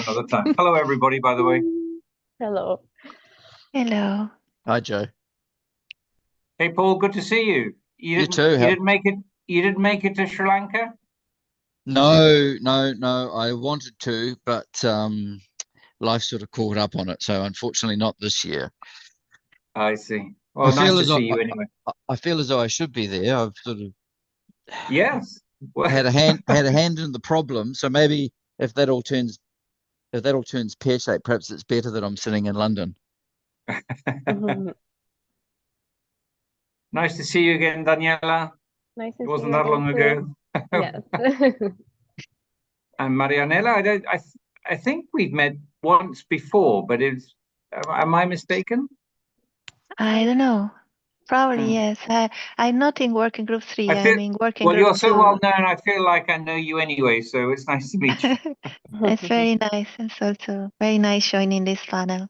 for another time. Hello, everybody, by the way. Hello. Hello. Hi, Joe. Hey, Paul, good to see you. You too. You didn't make it. You didn't make it to Sri Lanka? No. I wanted to, but life sort of caught up on it. So unfortunately, not this year. I see. Well, nice to see you anyway. I feel as though I should be there. I've sort of Yes. had a hand in the problem. So maybe if that all turns pear-shaped, perhaps it's better that I'm sitting in London. Nice to see you again, Daniela. Nice to It see wasn't you that long again, ago. Yes. And Marianela, I think we've met once before, but am I mistaken? I don't know. Probably, yes. I'm not in working group 3. I'm in working group 2. Well, you're so well known, I feel like I know you anyway, so it's nice to meet you. It's very nice. It's also very nice joining this panel.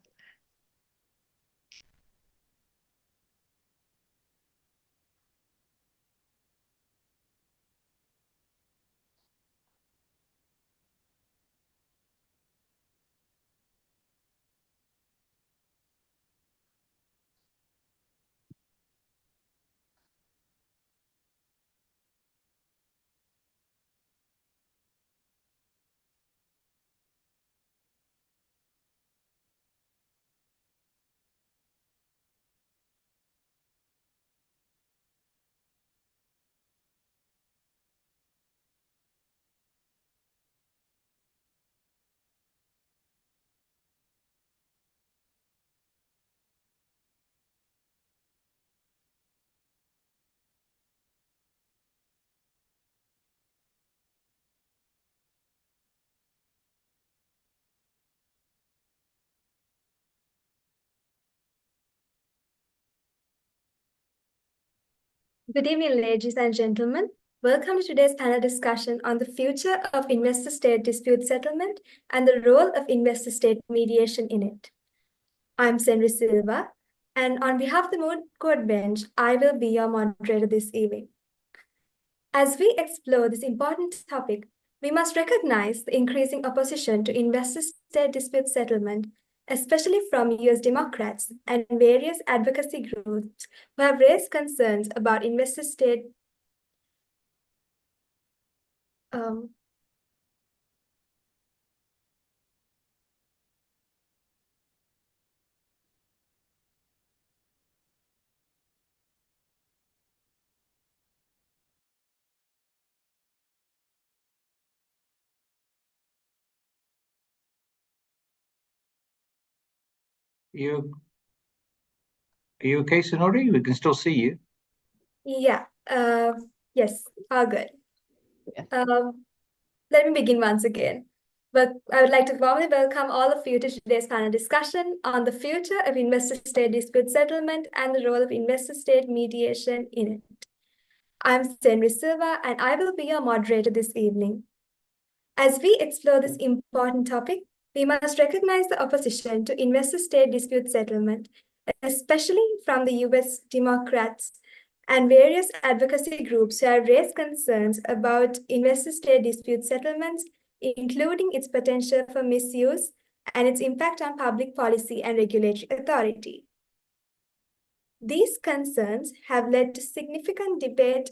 Good evening, ladies and gentlemen. Welcome to today's panel discussion on the future of investor-state dispute settlement and the role of investor-state mediation in it. I'm Senri Silva, and on behalf of the Moot Court Bench, I will be your moderator this evening. As we explore this important topic, we must recognize the increasing opposition to investor-state dispute settlement, especially from US Democrats and various advocacy groups who have raised concerns about investor-state Are you okay, Sonori? We can still see you. Yeah, yes, all good. Yes. Let me begin once again. But I would like to warmly welcome all of you to today's panel discussion on the future of investor-state dispute settlement and the role of investor-state mediation in it. I'm Senri Silva, and I will be your moderator this evening. As we explore this important topic, we must recognize the opposition to investor-state dispute settlement, especially from the US Democrats and various advocacy groups who have raised concerns about investor-state dispute settlements, including its potential for misuse and its impact on public policy and regulatory authority. These concerns have led to significant debate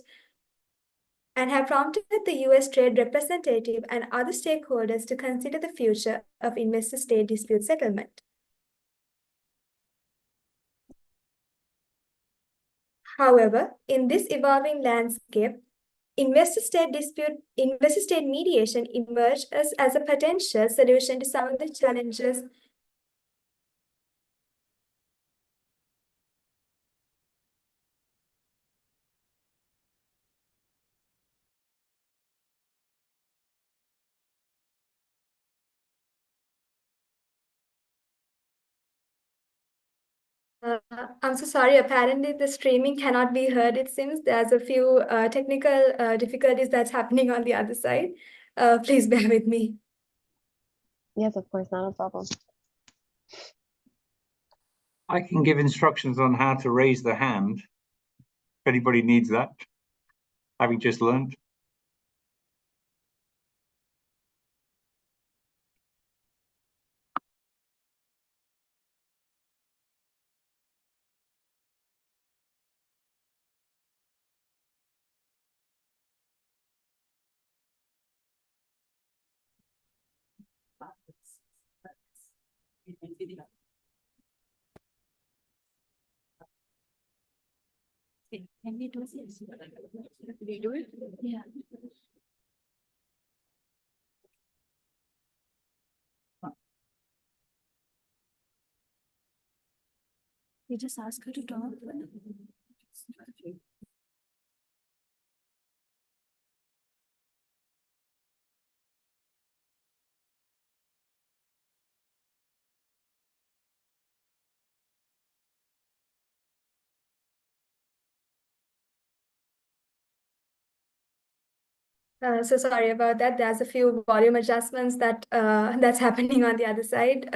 and have prompted the US Trade Representative and other stakeholders to consider the future of investor-state dispute settlement. However, in this evolving landscape, investor-state mediation emerged as a potential solution to some of the challenges I'm so sorry. Apparently, the streaming cannot be heard. It seems there's a few technical difficulties that's happening on the other side. Please bear with me. Yes, of course, not a problem. I can give instructions on how to raise the hand, if anybody needs that, having just learned. Can we do this? We do it? Yeah. We just ask her to talk. So sorry about that. There's a few volume adjustments that's happening on the other side.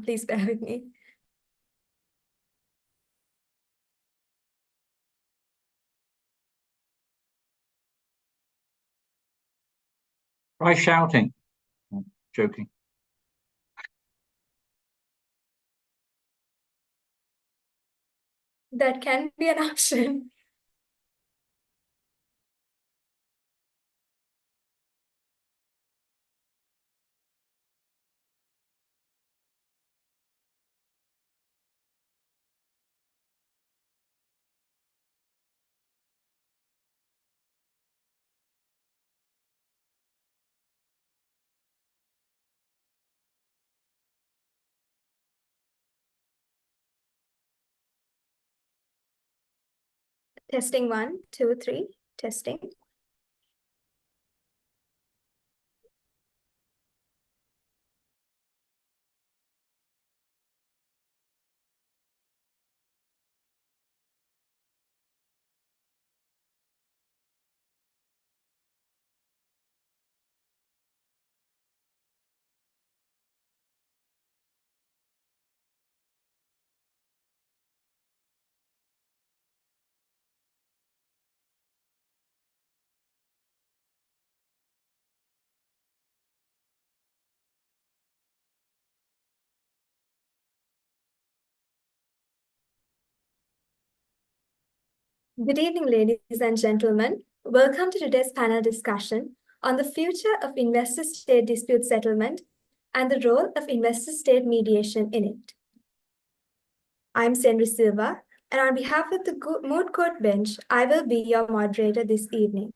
Please bear with me. Try shouting. I'm joking. That can be an option. Testing 1, 2, 3. Testing. Good evening, ladies and gentlemen. Welcome to today's panel discussion on the future of investor-state dispute settlement and the role of investor-state mediation in it. I'm Senri Silva, and on behalf of the Moot Court Bench, I will be your moderator this evening.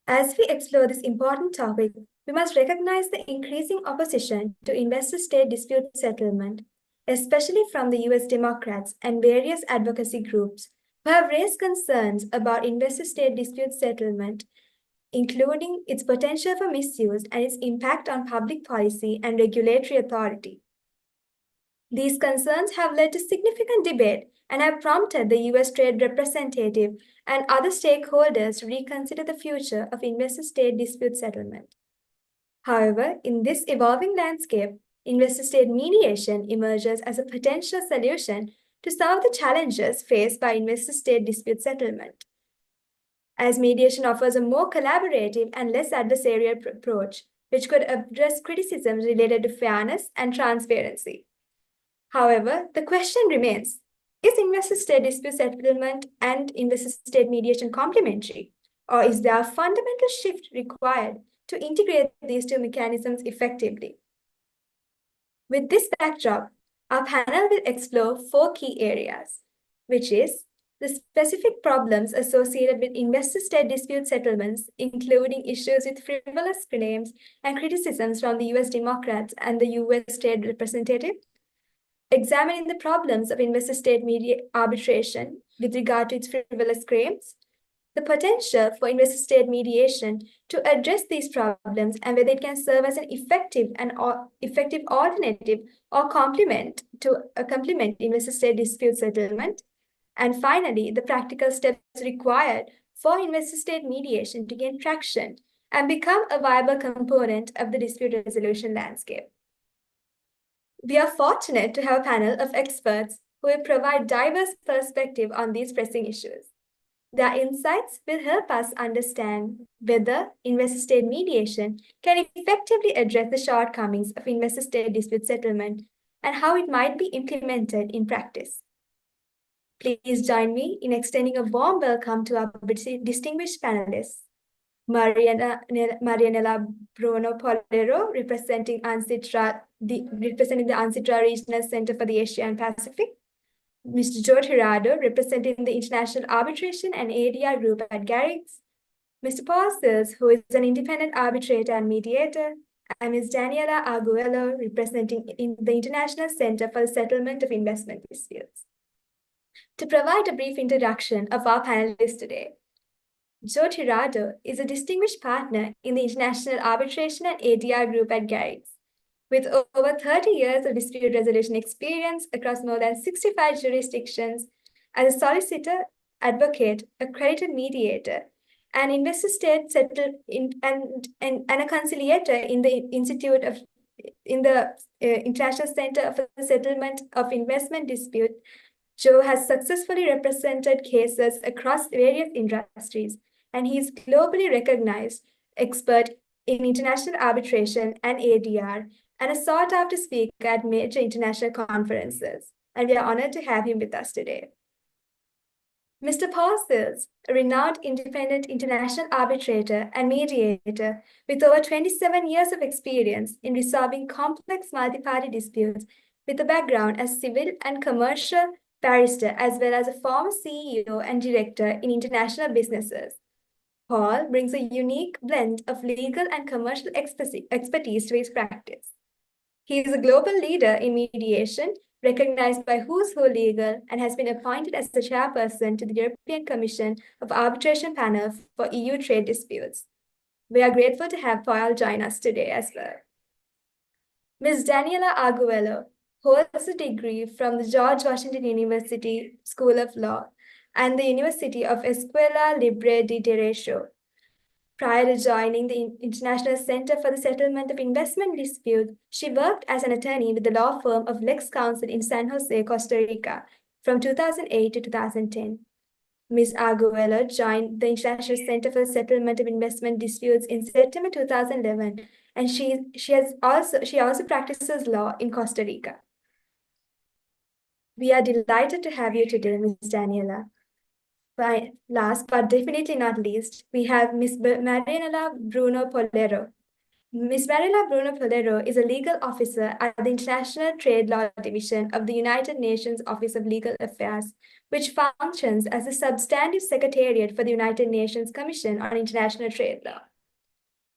As we explore this important topic, we must recognize the increasing opposition to investor-state dispute settlement, especially from the US Democrats and various advocacy groups who have raised concerns about investor-state dispute settlement, including its potential for misuse and its impact on public policy and regulatory authority. These concerns have led to significant debate and have prompted the US Trade Representative and other stakeholders to reconsider the future of investor-state dispute settlement. However, in this evolving landscape, investor-state mediation emerges as a potential solution to some of the challenges faced by investor-state dispute settlement, as mediation offers a more collaborative and less adversarial approach, which could address criticisms related to fairness and transparency. However, the question remains, is investor-state dispute settlement and investor-state mediation complementary, or is there a fundamental shift required to integrate these two mechanisms effectively? With this backdrop, our panel will explore 4 key areas, which is the specific problems associated with investor-state dispute settlements, including issues with frivolous claims and criticisms from the US Democrats and the US Trade Representative, examining the problems of investor-state arbitration with regard to its frivolous claims, the potential for investor-state mediation to address these problems and whether it can serve as an effective alternative or complement investor-state dispute settlement, and finally, the practical steps required for investor-state mediation to gain traction and become a viable component of the dispute resolution landscape. We are fortunate to have a panel of experts who will provide diverse perspectives on these pressing issues. Their insights will help us understand whether investor-state mediation can effectively address the shortcomings of investor-state dispute settlement and how it might be implemented in practice. Please join me in extending a warm welcome to our distinguished panelists. Marianela Bruno Polero, representing the Ancitra Regional Center for the Asia and Pacific. Mr. Joe Tirado, representing the International Arbitration and ADR Group at Garrix. Mr. Paul Sills, who is an independent arbitrator and mediator, and Ms. Daniela Arguello, representing the International Center for the Settlement of Investment Disputes. To provide a brief introduction of our panelists today, Joe Tirado is a distinguished partner in the International Arbitration and ADR Group at Garrix, with over 30 years of dispute resolution experience across more than 65 jurisdictions as a solicitor, advocate, accredited mediator, an investor state and a conciliator in the International Center for the Settlement of Investment Dispute. Joe has successfully represented cases across various industries, and he is globally recognized expert in international arbitration and ADR, and a sought-after speaker at major international conferences. And we are honored to have him with us today. Mr. Paul Sills, a renowned independent international arbitrator and mediator with over 27 years of experience in resolving complex multi-party disputes with a background as civil and commercial barrister, as well as a former CEO and director in international businesses. Paul brings a unique blend of legal and commercial expertise to his practice. He is a global leader in mediation, recognized by Who's Who Legal, and has been appointed as the chairperson to the European Commission of Arbitration Panel for EU trade disputes. We are grateful to have Paul join us today as well. Ms. Daniela Arguello holds a degree from the George Washington University School of Law and the University of Escuela Libre de Derecho. Prior to joining the International Center for the Settlement of Investment Disputes, she worked as an attorney with the law firm of Lex Counsel in San Jose, Costa Rica, from 2008 to 2010. Ms. Arguello joined the International Center for the Settlement of Investment Disputes in September 2011, and she also practices law in Costa Rica. We are delighted to have you today, Ms. Daniela. Last but definitely not least, we have Ms. Marianela Bruno Polero. Ms. Marianela Bruno Polero is a legal officer at the International Trade Law Division of the United Nations Office of Legal Affairs, which functions as the substantive secretariat for the United Nations Commission on International Trade Law.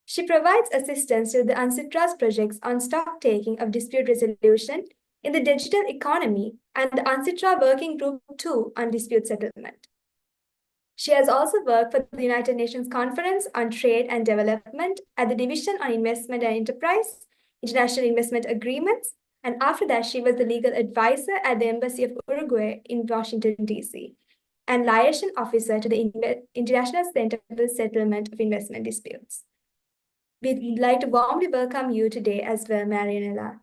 She provides assistance to the UNCITRAS projects on stock-taking of dispute resolution in the digital economy and the UNCITRA Working Group 2 on dispute settlement. She has also worked for the United Nations Conference on Trade and Development at the Division on Investment and Enterprise, International Investment Agreements, and after that, she was the legal advisor at the Embassy of Uruguay in Washington, D.C., and liaison officer to the International Center for the Settlement of Investment Disputes. We'd like to warmly welcome you today as well, Marianela.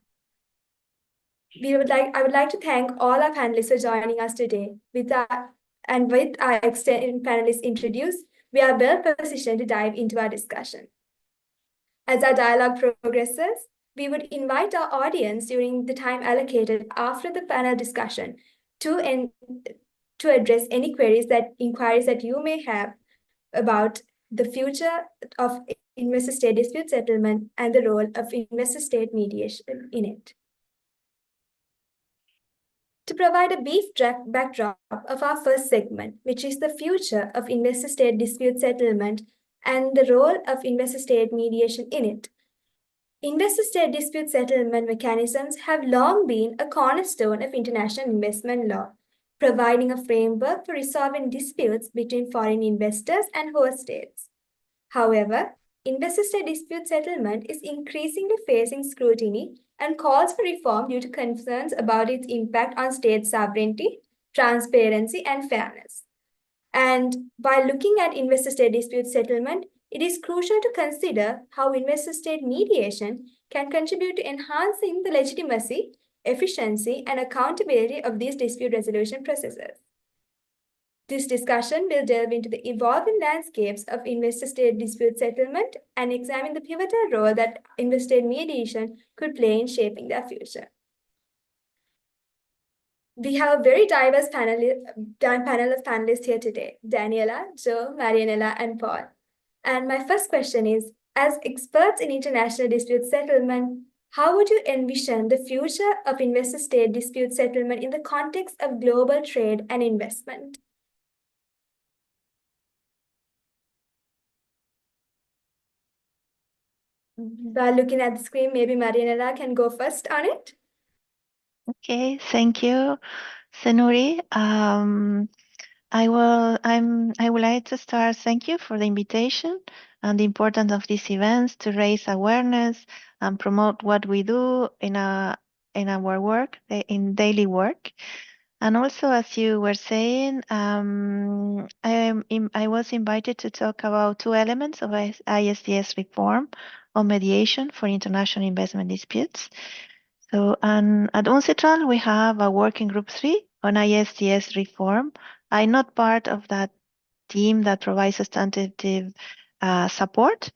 I would like to thank all our panelists for joining us today. With our extended panelists introduced, we are well positioned to dive into our discussion. As our dialogue progresses, we would invite our audience during the time allocated after the panel discussion to address any inquiries that you may have about the future of investor-state dispute settlement and the role of investor-state mediation in it. To provide a brief backdrop of our first segment, which is the future of investor-state dispute settlement and the role of investor-state mediation in it. Investor-state dispute settlement mechanisms have long been a cornerstone of international investment law, providing a framework for resolving disputes between foreign investors and host states. However, investor-state dispute settlement is increasingly facing scrutiny and calls for reform due to concerns about its impact on state sovereignty, transparency, and fairness. And by looking at investor-state dispute settlement, it is crucial to consider how investor-state mediation can contribute to enhancing the legitimacy, efficiency, and accountability of these dispute resolution processes. This discussion will delve into the evolving landscapes of investor-state dispute settlement and examine the pivotal role that investor-state mediation could play in shaping their future. We have a very diverse panel of panelists here today: Daniela, Joe, Marianela, and Paul. And my first question is, as experts in international dispute settlement, how would you envision the future of investor-state dispute settlement in the context of global trade and investment? While looking at the screen, maybe Marianela can go first on it. Okay, thank you, Senuri. I would like to start. Thank you for the invitation and the importance of these events to raise awareness and promote what we do in our work, in daily work. And also, as you were saying, I was invited to talk about two elements of ISDS reform on mediation for international investment disputes. So, and at UNCITRAL, we have a working group 3 on ISDS reform. I'm not part of that team that provides substantive support.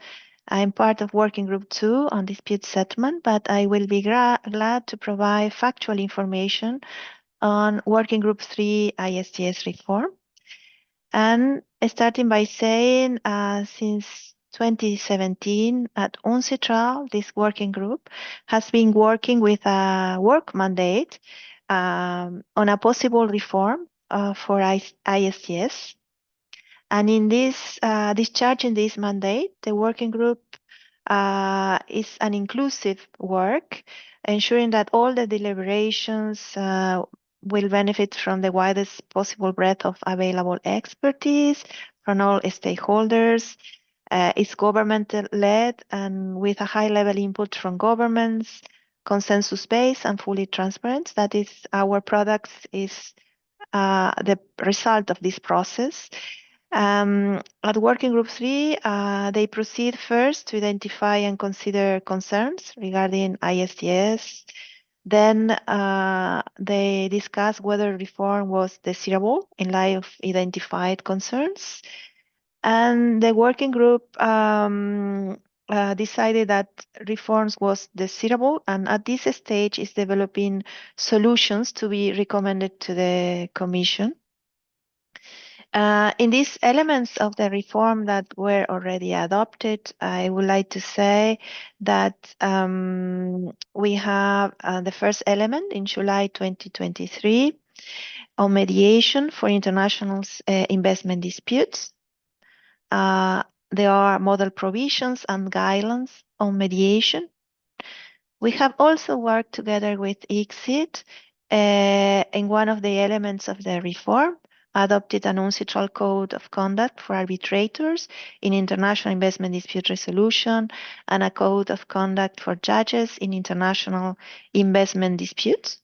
I'm part of working group 2 on dispute settlement, but I will be glad to provide factual information on working group 3 ISDS reform. And starting by saying, since 2017 at UNCITRAL, this working group has been working with a work mandate on a possible reform for ISDS. And in this discharging this mandate, the working group is an inclusive work, ensuring that all the deliberations will benefit from the widest possible breadth of available expertise from all stakeholders. It's government-led and with a high-level input from governments, consensus-based and fully transparent. That is, our products is the result of this process. At Working Group 3, they proceed first to identify and consider concerns regarding ISDS. Then they discuss whether reform was desirable in light of identified concerns. And the working group decided that reforms was desirable, and at this stage is developing solutions to be recommended to the Commission. In these elements of the reform that were already adopted, I would like to say that we have the first element in July 2023 on mediation for international investment disputes. There are model provisions and guidelines on mediation. We have also worked together with ICSID in one of the elements of the reform, adopted an UNCITRAL code of conduct for arbitrators in international investment dispute resolution and a code of conduct for judges in international investment disputes.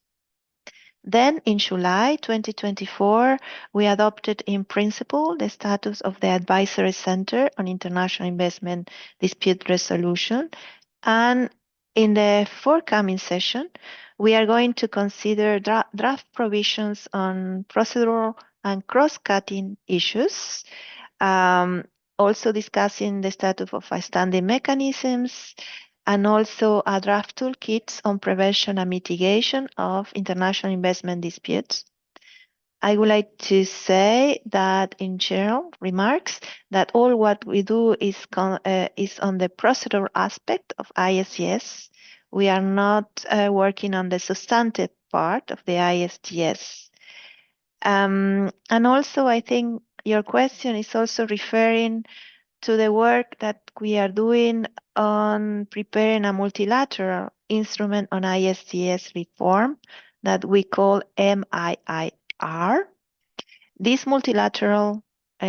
Then in July 2024, we adopted in principle the status of the Advisory Center on International Investment Dispute Resolution. And in the forthcoming session, we are going to consider draft provisions on procedural and cross-cutting issues, also discussing the status of standing mechanisms, and also a draft toolkits on prevention and mitigation of international investment disputes. I would like to say that in general remarks that all what we do is on the procedural aspect of ISDS. We are not working on the substantive part of the ISDS. And also I think your question is also referring to the work that we are doing on preparing a multilateral instrument on ISDS reform that we call MIIR. These multilateral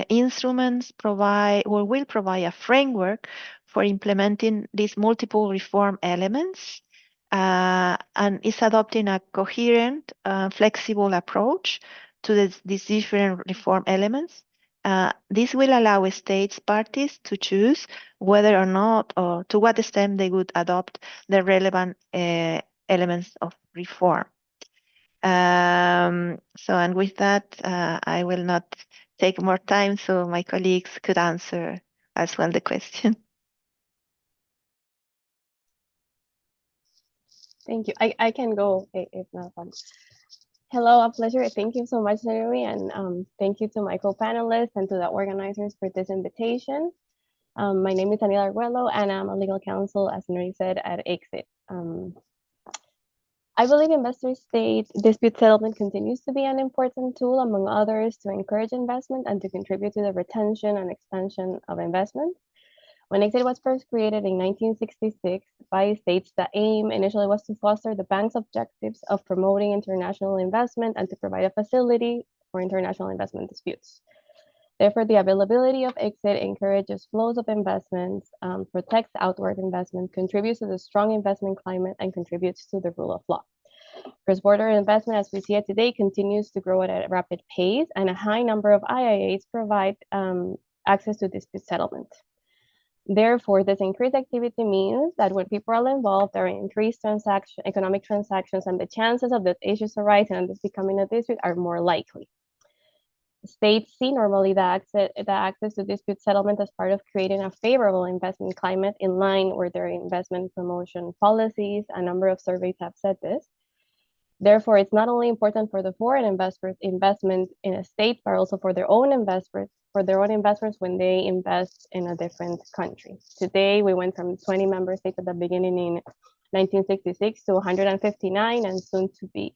instruments will provide a framework for implementing these multiple reform elements and is adopting a coherent, flexible approach to these different reform elements. This will allow states parties to choose whether or not or to what extent they would adopt the relevant elements of reform. And with that, I will not take more time so my colleagues could answer as well the question. Thank you. I can go if not. Hello, a pleasure. Thank you so much, Senuri, and thank you to my co-panelists and to the organizers for this invitation. My name is Daniela Arguello, and I'm a legal counsel, as Nuri said, at Exit. I believe investor-state dispute settlement continues to be an important tool, among others, to encourage investment and to contribute to the retention and expansion of investment. When Exit was first created in 1966 by states, the aim initially was to foster the bank's objectives of promoting international investment and to provide a facility for international investment disputes. Therefore, the availability of Exit encourages flows of investments, protects outward investment, contributes to the strong investment climate, and contributes to the rule of law. Cross-border investment, as we see it today, continues to grow at a rapid pace, and a high number of IIAs provide access to dispute settlement. Therefore, this increased activity means that when people are involved, there are increased economic transactions, and the chances of the issues arising and this becoming a dispute are more likely. States see normally the access to dispute settlement as part of creating a favorable investment climate in line with their investment promotion policies. A number of surveys have said this. Therefore, it's not only important for the foreign investors' investment in a state, but also for their own investors when they invest in a different country. Today, we went from 20 member states at the beginning in 1966 to 159, and soon to be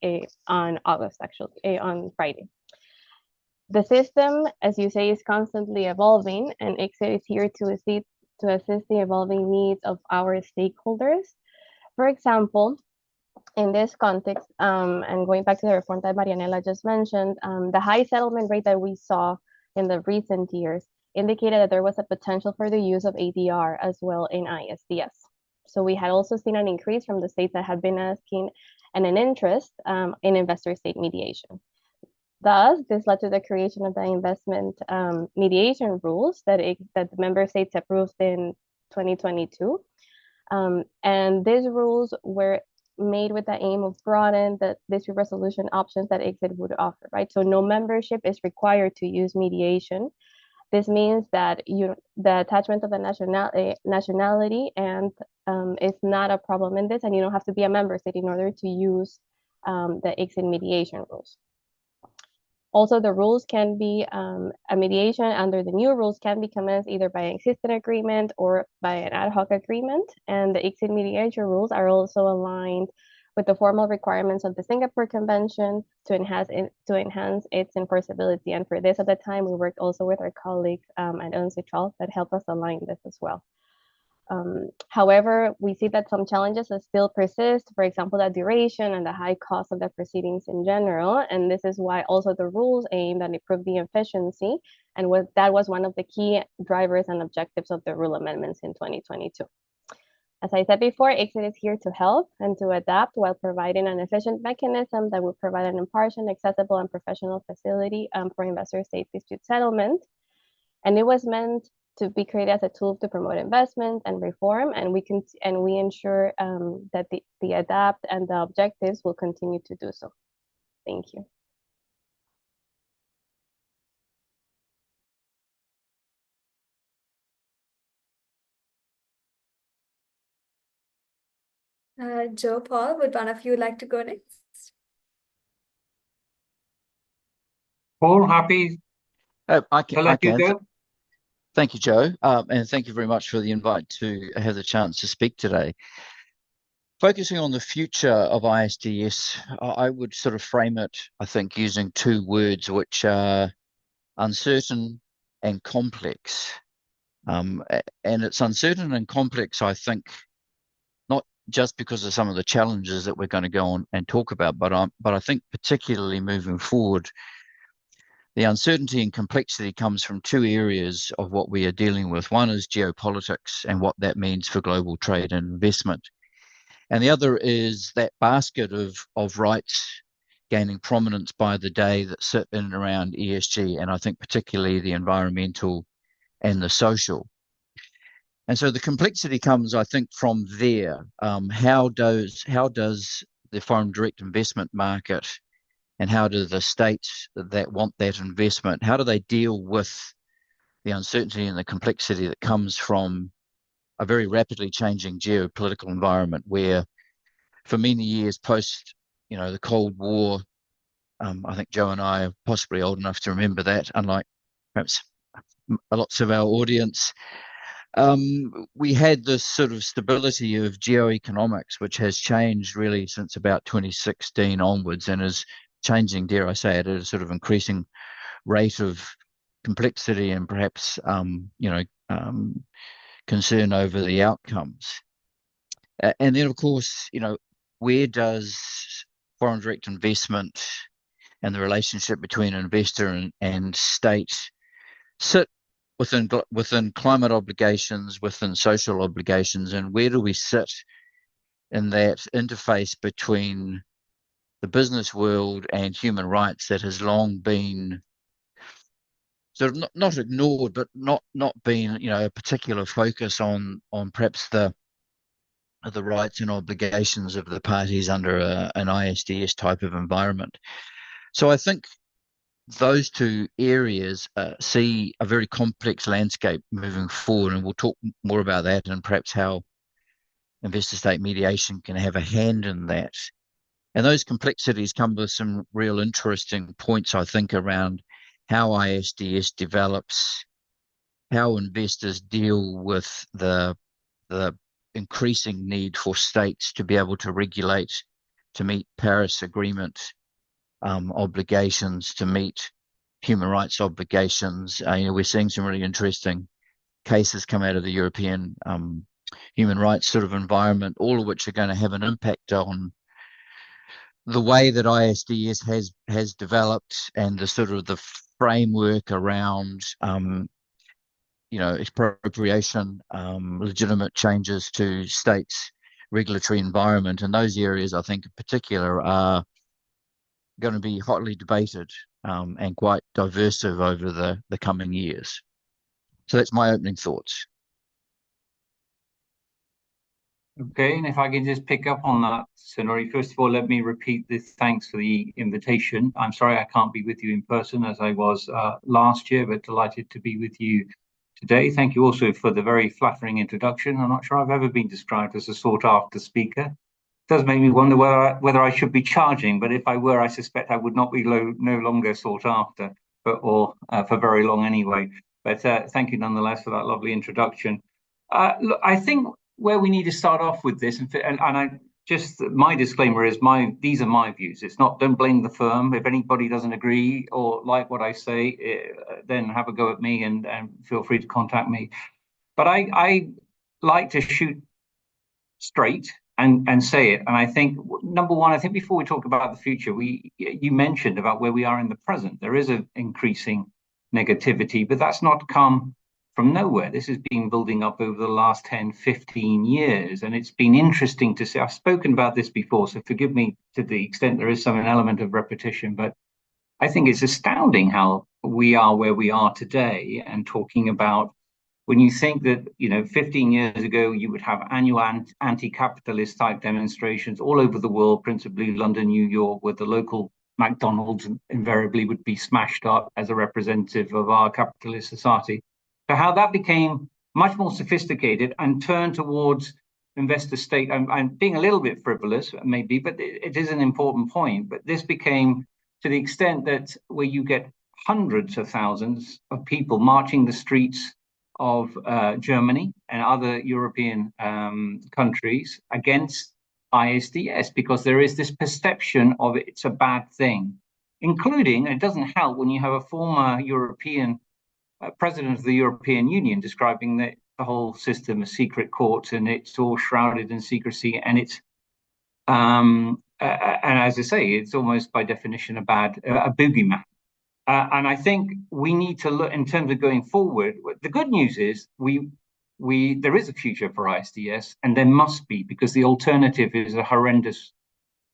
on August, actually, on Friday. The system, as you say, is constantly evolving, and Exit is here to assist the evolving needs of our stakeholders. For example, in this context, and going back to the reform that Marianela just mentioned, the high settlement rate that we saw in the recent years indicated that there was a potential for the use of ADR as well in ISDS. So we had also seen an increase from the states that had been asking and an interest in investor-state mediation. Thus, this led to the creation of the investment mediation rules that the member states approved in 2022. And these rules were made with the aim of broaden the dispute resolution options that Exit would offer, right? So no membership is required to use mediation. This means that the attachment of the nationality and is not a problem in this, and you don't have to be a member state in order to use the Exit mediation rules. Also, the rules can be a mediation under the new rules can be commenced either by an existing agreement or by an ad hoc agreement. And the Exit mediation rules are also aligned with the formal requirements of the Singapore Convention to enhance its enforceability. And for this, at the time, we worked also with our colleagues at UNCITRAL that help us align this as well. However, we see that some challenges still persist, for example, the duration and the high cost of the proceedings in general. And this is why also the rules aimed at improve the efficiency. And that was one of the key drivers and objectives of the rule amendments in 2022. As I said before, Exit is here to help and to adapt while providing an efficient mechanism that will provide an impartial, accessible, and professional facility for investor-state dispute settlement. And it was meant to be created as a tool to promote investment and reform, and we ensure that the adapt and the objectives will continue to do so. Thank you. Joe, Paul, would one of you like to go next? Paul, happy I to let you can. go? Thank you, Joe. And thank you very much for the invite to have the chance to speak today. Focusing on the future of ISDS, I would sort of frame it, I think, using two words, which are uncertain and complex. And it's uncertain and complex, I think, not just because of some of the challenges that we're going to go on and talk about, but I think particularly moving forward, the uncertainty and complexity comes from two areas of what we are dealing with. One is geopolitics and what that means for global trade and investment. And the other is that basket of rights gaining prominence by the day that sit in and around ESG, and I think particularly the environmental and the social. And so the complexity comes, I think, from there. How does the foreign direct investment market and how do the states that want that investment, how do they deal with the uncertainty and the complexity that comes from a very rapidly changing geopolitical environment where for many years post, the Cold War, I think Joe and I are possibly old enough to remember that, unlike perhaps lots of our audience, we had this sort of stability of geoeconomics, which has changed really since about 2016 onwards and is changing, dare I say it, at a sort of increasing rate of complexity and perhaps, concern over the outcomes. And then, of course, where does foreign direct investment and the relationship between investor and state sit within climate obligations, within social obligations, and where do we sit in that interface between the business world and human rights that has long been sort of not ignored, but not been a particular focus on perhaps the rights and obligations of the parties under an ISDS type of environment. So I think those two areas see a very complex landscape moving forward, and we'll talk more about that and perhaps how investor-state mediation can have a hand in that. And those complexities come with some real interesting points, I think, around how ISDS develops, how investors deal with the increasing need for states to be able to regulate, to meet Paris Agreement obligations, to meet human rights obligations. We're seeing some really interesting cases come out of the European human rights sort of environment, all of which are going to have an impact on the way that ISDS has developed and the sort of the framework around expropriation, legitimate changes to states' regulatory environment. And those areas, I think in particular, are going to be hotly debated and quite diversive over the coming years. So that's my opening thoughts. Okay, and if I can just pick up on that, Sonori, first of all, let me repeat this thanks for the invitation. I'm sorry I can't be with you in person as I was last year, but delighted to be with you today. Thank you also for the very flattering introduction. I'm not sure I've ever been described as a sought-after speaker. It does make me wonder whether I should be charging, but if I were, I suspect I would not be no longer sought after, or for very long anyway. But thank you nonetheless for that lovely introduction. Look, I think where we need to start off with this, and I just, my disclaimer is these are my views. It's not, don't blame the firm. If anybody doesn't agree or like what I say, then have a go at me and feel free to contact me. But I like to shoot straight and say it. And I think, number one, I think before we talk about the future, you mentioned about where we are in the present. There is an increasing negativity, but that's not come from nowhere. This has been building up over the last 10, 15 years. And it's been interesting to see. I've spoken about this before, so forgive me to the extent there is some element of repetition, but I think it's astounding how we are where we are today, and talking about when you think that, 15 years ago, you would have annual anti-capitalist type demonstrations all over the world, principally London, New York, where the local McDonald's invariably would be smashed up as a representative of our capitalist society. So how that became much more sophisticated and turned towards investor state. I'm being a little bit frivolous, maybe, but it is an important point. But this became, to the extent that where you get hundreds of thousands of people marching the streets of Germany and other European countries against ISDS, because there is this perception of it's a bad thing, including, and it doesn't help when you have a former European president of the European Union describing the whole system as secret courts, and it's all shrouded in secrecy, and it's and as I say, it's almost by definition a boogeyman. And I think we need to look in terms of going forward. The good news is there is a future for ISDS, and there must be, because the alternative is a horrendous.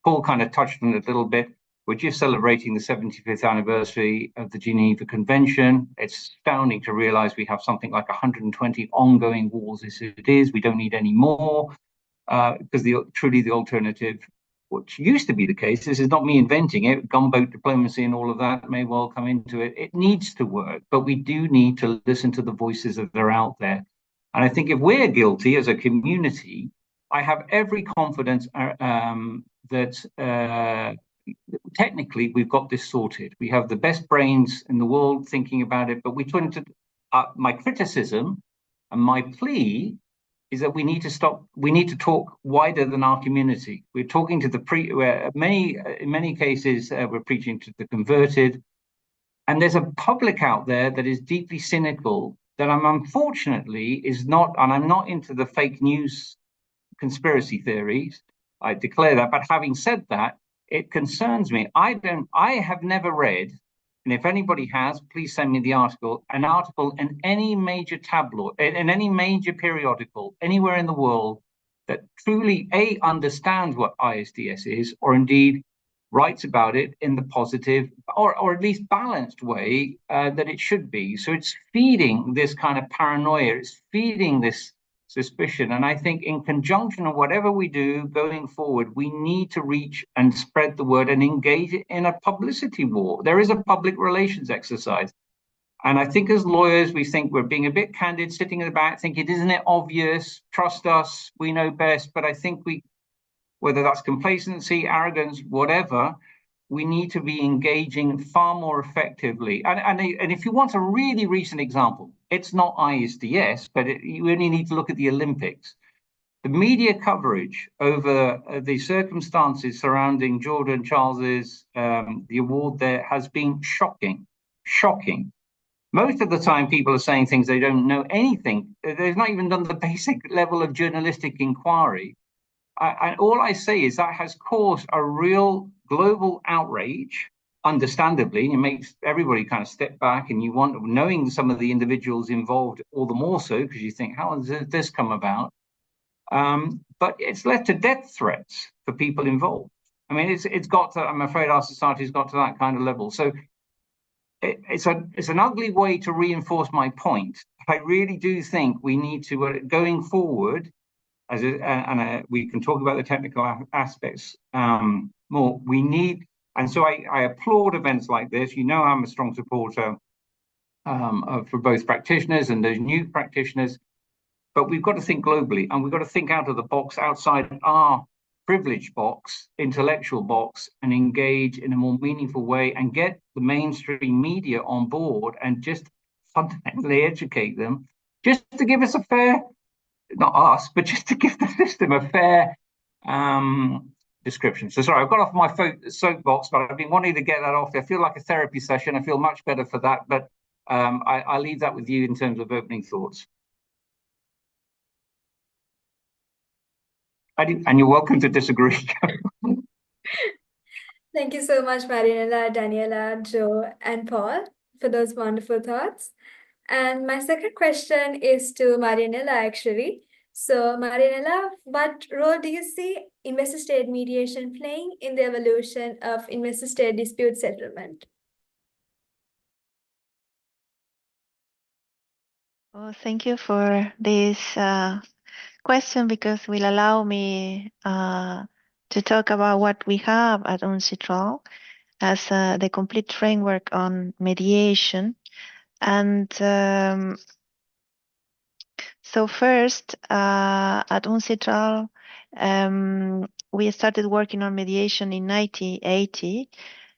Paul kind of touched on it a little bit. We're just celebrating the 75th anniversary of the Geneva Convention. It's astounding to realize we have something like 120 ongoing wars as it is. We don't need any more, because truly the alternative, which used to be the case, this is not me inventing it, gunboat diplomacy and all of that may well come into it. It needs to work, but we do need to listen to the voices that are out there. And I think if we're guilty as a community, I have every confidence that technically we've got this sorted. We have the best brains in the world thinking about it, but we tend to, my criticism And my plea is that we need to talk wider than our community. We're talking to in many cases, we're preaching to the converted. And there's a public out there that is deeply cynical that unfortunately is not, and I'm not into the fake news conspiracy theories, I declare that. But having said that, it concerns me. I have never read, and if anybody has, please send me the article, an article in any major tabloid, in any major periodical, anywhere in the world that truly, understands what ISDS is, or indeed writes about it in the positive, or at least balanced way that it should be. So it's feeding this kind of paranoia, it's feeding this suspicion. And I think in conjunction of whatever we do going forward, we need to reach and spread the word and engage in a publicity war. There is a public relations exercise. And I think as lawyers, we think we're being a bit candid, sitting in the back, thinking, isn't it obvious? Trust us, we know best. But I think whether that's complacency, arrogance, whatever, we need to be engaging far more effectively. And if you want a really recent example, it's not ISDS, but you only need to look at the Olympics. The media coverage over the circumstances surrounding Jordan Charles's the award there has been shocking. Most of the time, people are saying things they don't know anything. They've not even done the basic level of journalistic inquiry. And all I say is that has caused a real global outrage, understandably. It makes everybody kind of step back, and you want, knowing some of the individuals involved, all the more so, because you think, how has this come about? But it's led to death threats for people involved. I mean, it's got to, I'm afraid our society's got to that kind of level. So it's an ugly way to reinforce my point. I really do think we need to, going forward, we can talk about the technical aspects more. We need, and so I applaud events like this. You know, I'm a strong supporter for both practitioners and those new practitioners, but we've got to think globally, and we've got to think out of the box, outside our privilege box, intellectual box, and engage in a more meaningful way, and get the mainstream media on board and just fundamentally educate them, just to give us a fair, not us, but just to give the system a fair description. So sorry, I've got off my soapbox, but I've been wanting to get that off. I feel like a therapy session. I feel much better for that, but I leave that with you in terms of opening thoughts. And you're welcome to disagree. Thank you so much, Marianela, Daniela, Joe, and Paul, for those wonderful thoughts. And my second question is to Marianela, actually. So, Marianela, what role do you see investor-state mediation playing in the evolution of investor-state dispute settlement? Well, thank you for this question, because it will allow me to talk about what we have at UNCITRAL as the complete framework on mediation. And so first, at UNCITRAL, we started working on mediation in 1980.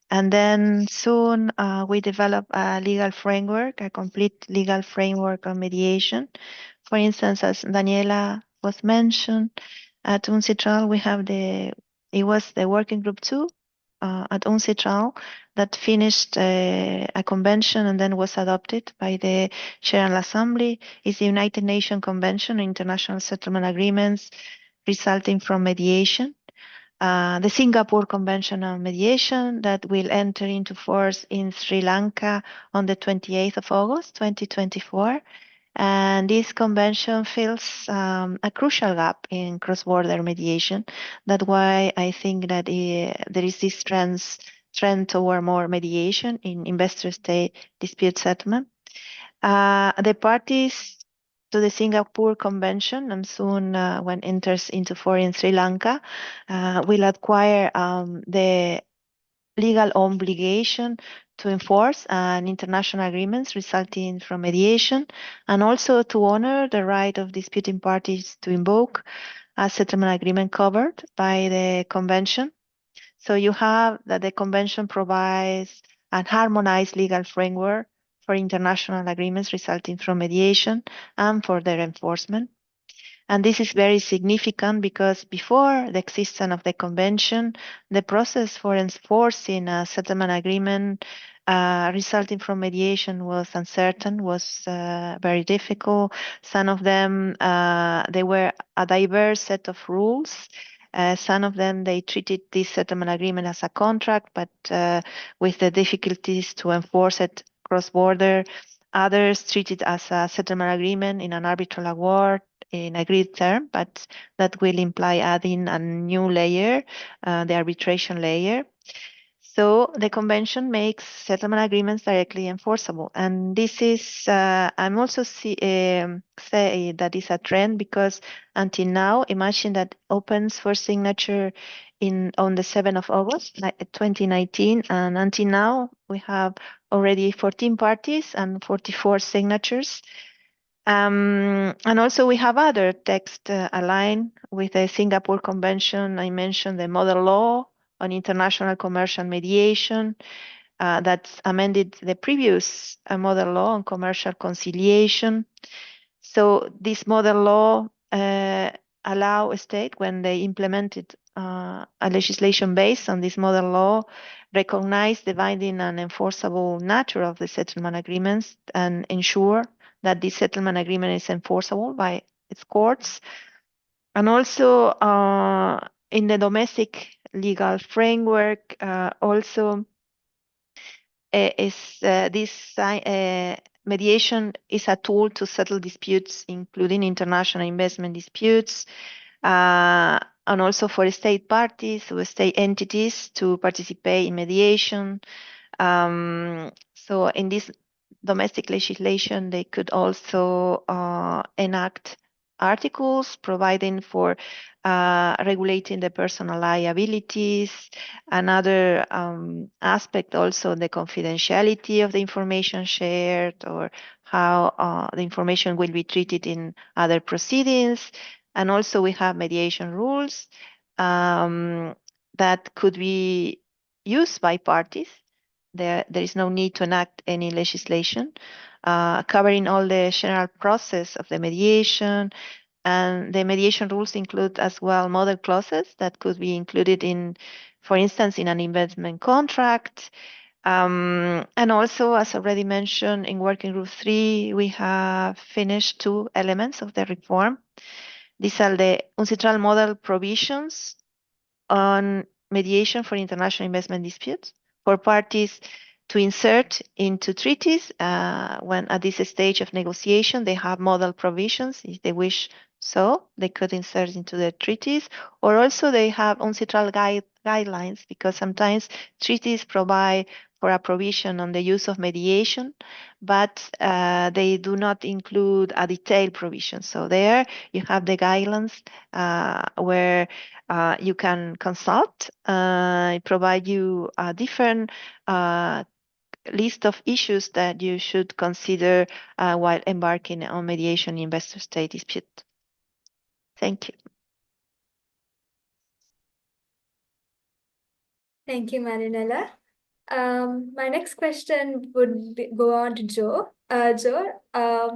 And then soon we developed a legal framework, a complete legal framework on mediation. For instance, as Daniela was mentioned, at UNCITRAL we have it was the working group 2 at UNCITRAL that finished a convention and then was adopted by the General Assembly. It's the United Nations Convention on International Settlement Agreements resulting from mediation. The Singapore Convention on Mediation that will enter into force in Sri Lanka on the 28th of August, 2024. And this convention fills a crucial gap in cross-border mediation. That's why I think that there is this trend toward more mediation in investor-state dispute settlement. The parties to the Singapore Convention, and soon when enters into force in Sri Lanka, will acquire the legal obligation to enforce international agreements resulting from mediation, and also to honor the right of disputing parties to invoke a settlement agreement covered by the convention. So you have that the convention provides an harmonized legal framework for international agreements resulting from mediation and for their enforcement. And this is very significant because before the existence of the convention, the process for enforcing a settlement agreement resulting from mediation was uncertain, was very difficult. Some of them, they were a diverse set of rules. Some of them, they treated this settlement agreement as a contract, but with the difficulties to enforce it cross-border. Others treat it as a settlement agreement in an arbitral award in agreed term, but that will imply adding a new layer, the arbitration layer. So the convention makes settlement agreements directly enforceable, and this is I'm also say that is a trend because until now, imagine that opens for signature on the 7th of August 2019, and until now we have already 14 parties and 44 signatures. And also we have other text aligned with the Singapore Convention. I mentioned the model law on international commercial mediation that's amended the previous model law on commercial conciliation. So this model law allow a state, when they implemented a legislation based on this model law, recognize the binding and enforceable nature of the settlement agreements and ensure that this settlement agreement is enforceable by its courts. And also in the domestic legal framework, also this mediation is a tool to settle disputes, including international investment disputes, and also for state parties or state entities to participate in mediation. So in this domestic legislation, they could also enact articles providing for regulating the personal liabilities. Another aspect also the confidentiality of the information shared, or how the information will be treated in other proceedings. And also we have mediation rules that could be used by parties. There is no need to enact any legislation, covering all the general process of the mediation. And the mediation rules include as well model clauses that could be included in, for instance, in an investment contract. And also, as already mentioned, in Working Group 3, we have finished 2 elements of the reform. These are the UNCITRAL model provisions on mediation for international investment disputes for parties to insert into treaties when at this stage of negotiation they have model provisions. If they wish so, they could insert into the treaties, or also they have UNCITRAL guidelines, because sometimes treaties provide for a provision on the use of mediation, but they do not include a detailed provision. So there you have the guidelines where you can consult, provide you a different list of issues that you should consider while embarking on mediation investor-state dispute. Thank you. Thank you, Marinella. My next question would go on to Joe. My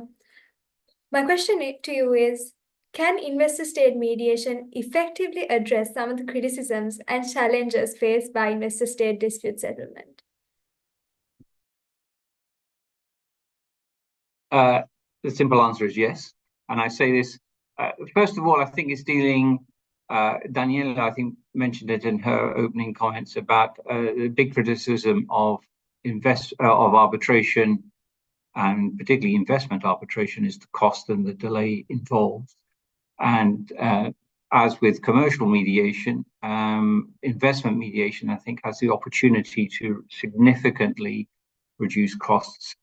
question to you is, can investor-state mediation effectively address some of the criticisms and challenges faced by investor-state dispute settlement? The simple answer is yes. And I say this, first of all, I think it's dealing, Daniela, I think, mentioned it in her opening comments about the big criticism of arbitration, and particularly investment arbitration, is the cost and the delay involved. And as with commercial mediation, investment mediation, I think, has the opportunity to significantly reduce costs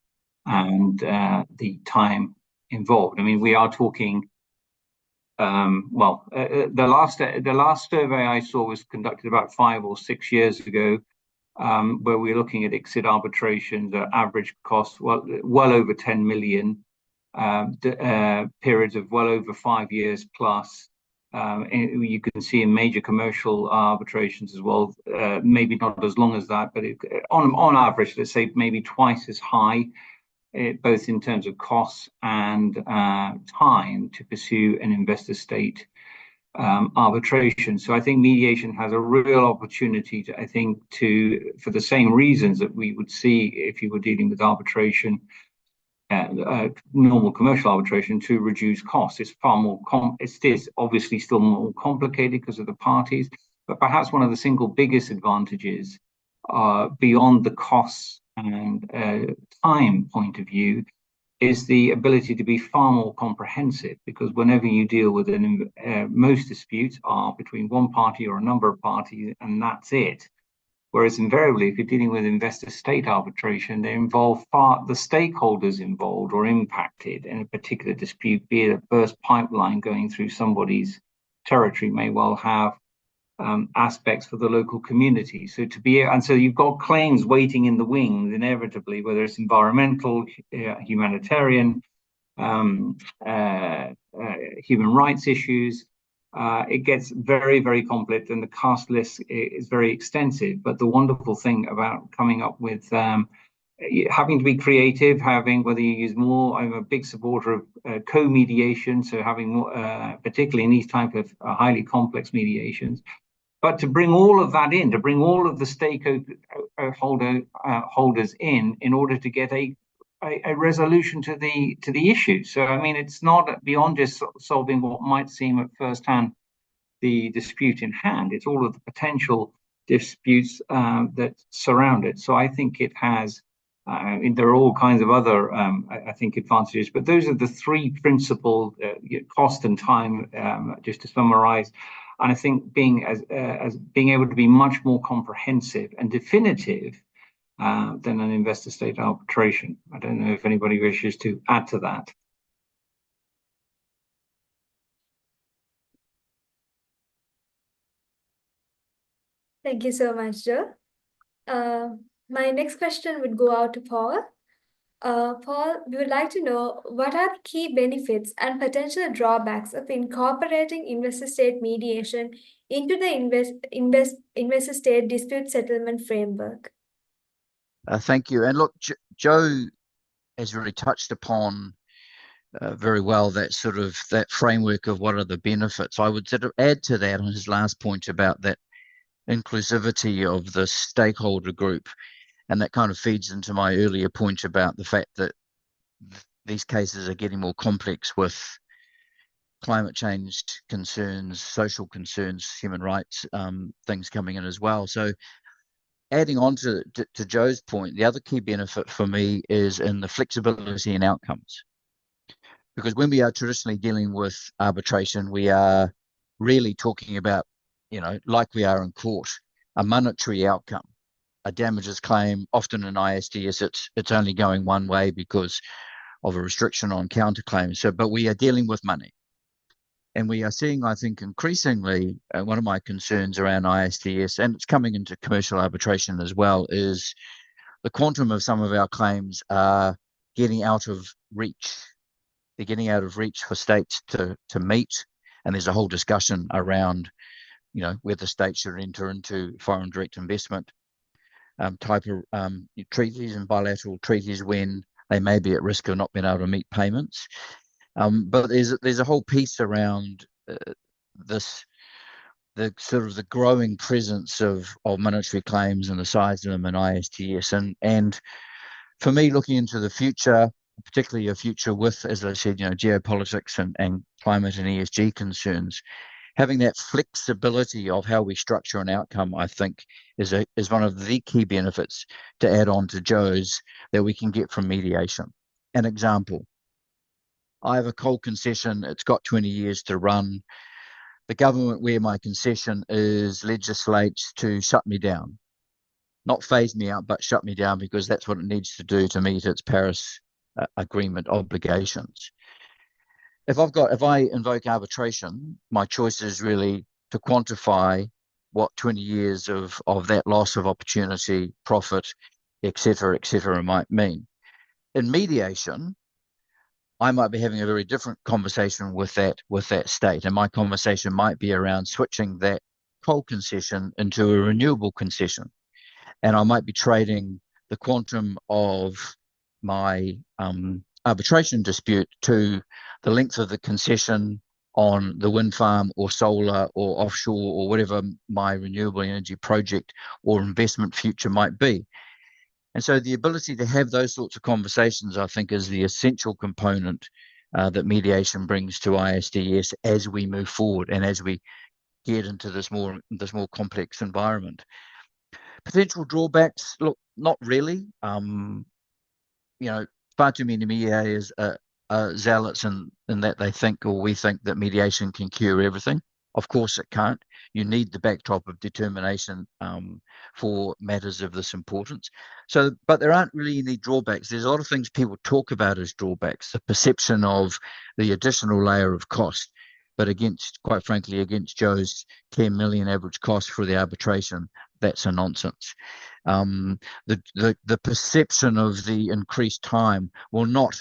and the time involved. I mean, we are talking, the last survey I saw was conducted about 5 or 6 years ago, where we're looking at exit arbitration, the average cost, well over 10 million, periods of well over 5 years plus. You can see in major commercial arbitrations as well, maybe not as long as that, but on average, let's say maybe twice as high. both in terms of costs and time to pursue an investor-state arbitration. So I think mediation has a real opportunity to, I think, for the same reasons that we would see if you were dealing with arbitration, normal commercial arbitration, to reduce costs. It's far more, it is obviously still more complicated because of the parties, but perhaps one of the single biggest advantages beyond the costs and time point of view is the ability to be far more comprehensive, because whenever you deal with most disputes are between one party or a number of parties, and that's it. Whereas invariably, if you're dealing with investor-state arbitration, they involve the stakeholders involved or impacted in a particular dispute, be it a burst pipeline going through somebody's territory may well have aspects for the local community. So so you've got claims waiting in the wings inevitably, whether it's environmental, humanitarian, human rights issues. It gets very, very complex, and the cast list is very extensive. But the wonderful thing about coming up with having to be creative, whether you use more, I'm a big supporter of co-mediation, so having more, particularly in these type of highly complex mediations. But to bring all of that in, to bring all of the stakeholders in order to get a resolution to the issue. So I mean, it's not beyond just solving what might seem at first hand the dispute in hand. It's all of the potential disputes that surround it. So I think it has. There are all kinds of other, I think, advantages, but those are the three principal: cost and time, just to summarize. And I think being able to be much more comprehensive and definitive than an investor-state arbitration. I don't know if anybody wishes to add to that. Thank you so much, Joe. My next question would go out to Paul. Paul, we would like to know, what are the key benefits and potential drawbacks of incorporating investor-state mediation into the investor-state dispute settlement framework? Thank you. And look, Joe has really touched upon very well that framework of what are the benefits. I would sort of add to that on his last point about that inclusivity of the stakeholder group. And that kind of feeds into my earlier point about the fact that these cases are getting more complex with climate change concerns, social concerns, human rights things coming in as well. So adding on to Joe's point, the other key benefit for me is in the flexibility in outcomes. Because when we are traditionally dealing with arbitration, we are really talking about, like we are in court, a monetary outcome. A damages claim, often in ISDS, it's only going one way because of a restriction on counterclaims. But we are dealing with money. And we are seeing, I think, increasingly, one of my concerns around ISDS, and it's coming into commercial arbitration as well, is the quantum of some of our claims are getting out of reach. They're getting out of reach for states to meet. And there's a whole discussion around, whether states should enter into foreign direct investment type of treaties and bilateral treaties when they may be at risk of not being able to meet payments. But there's a whole piece around the growing presence of monetary claims and the size of them in ISDS. And for me, looking into the future, particularly a future with, as I said, geopolitics and climate and ESG concerns, having that flexibility of how we structure an outcome, I think, is one of the key benefits to add on to Joe's that we can get from mediation. An example, I have a coal concession. It's got 20 years to run. The government, where my concession is, legislates to shut me down. Not phase me out, but shut me down, because that's what it needs to do to meet its Paris Agreement obligations. If I invoke arbitration, my choice is really to quantify what 20 years of that loss of opportunity, profit, et cetera, might mean. In mediation, I might be having a very different conversation with that state, and my conversation might be around switching that coal concession into a renewable concession, and I might be trading the quantum of my arbitration dispute to the length of the concession on the wind farm or solar or offshore or whatever my renewable energy project or investment future might be. And so the ability to have those sorts of conversations, I think, is the essential component that mediation brings to ISDS as we move forward and as we get into this more complex environment. Potential drawbacks, look, not really. Far too many mediators are zealots in that they think, or we think, that mediation can cure everything. Of course it can't. You need the backdrop of determination for matters of this importance. But there aren't really any drawbacks. There's a lot of things people talk about as drawbacks, the perception of the additional layer of cost, but quite frankly, against Joe's 10 million average cost for the arbitration, that's a nonsense. The perception of the increased time will not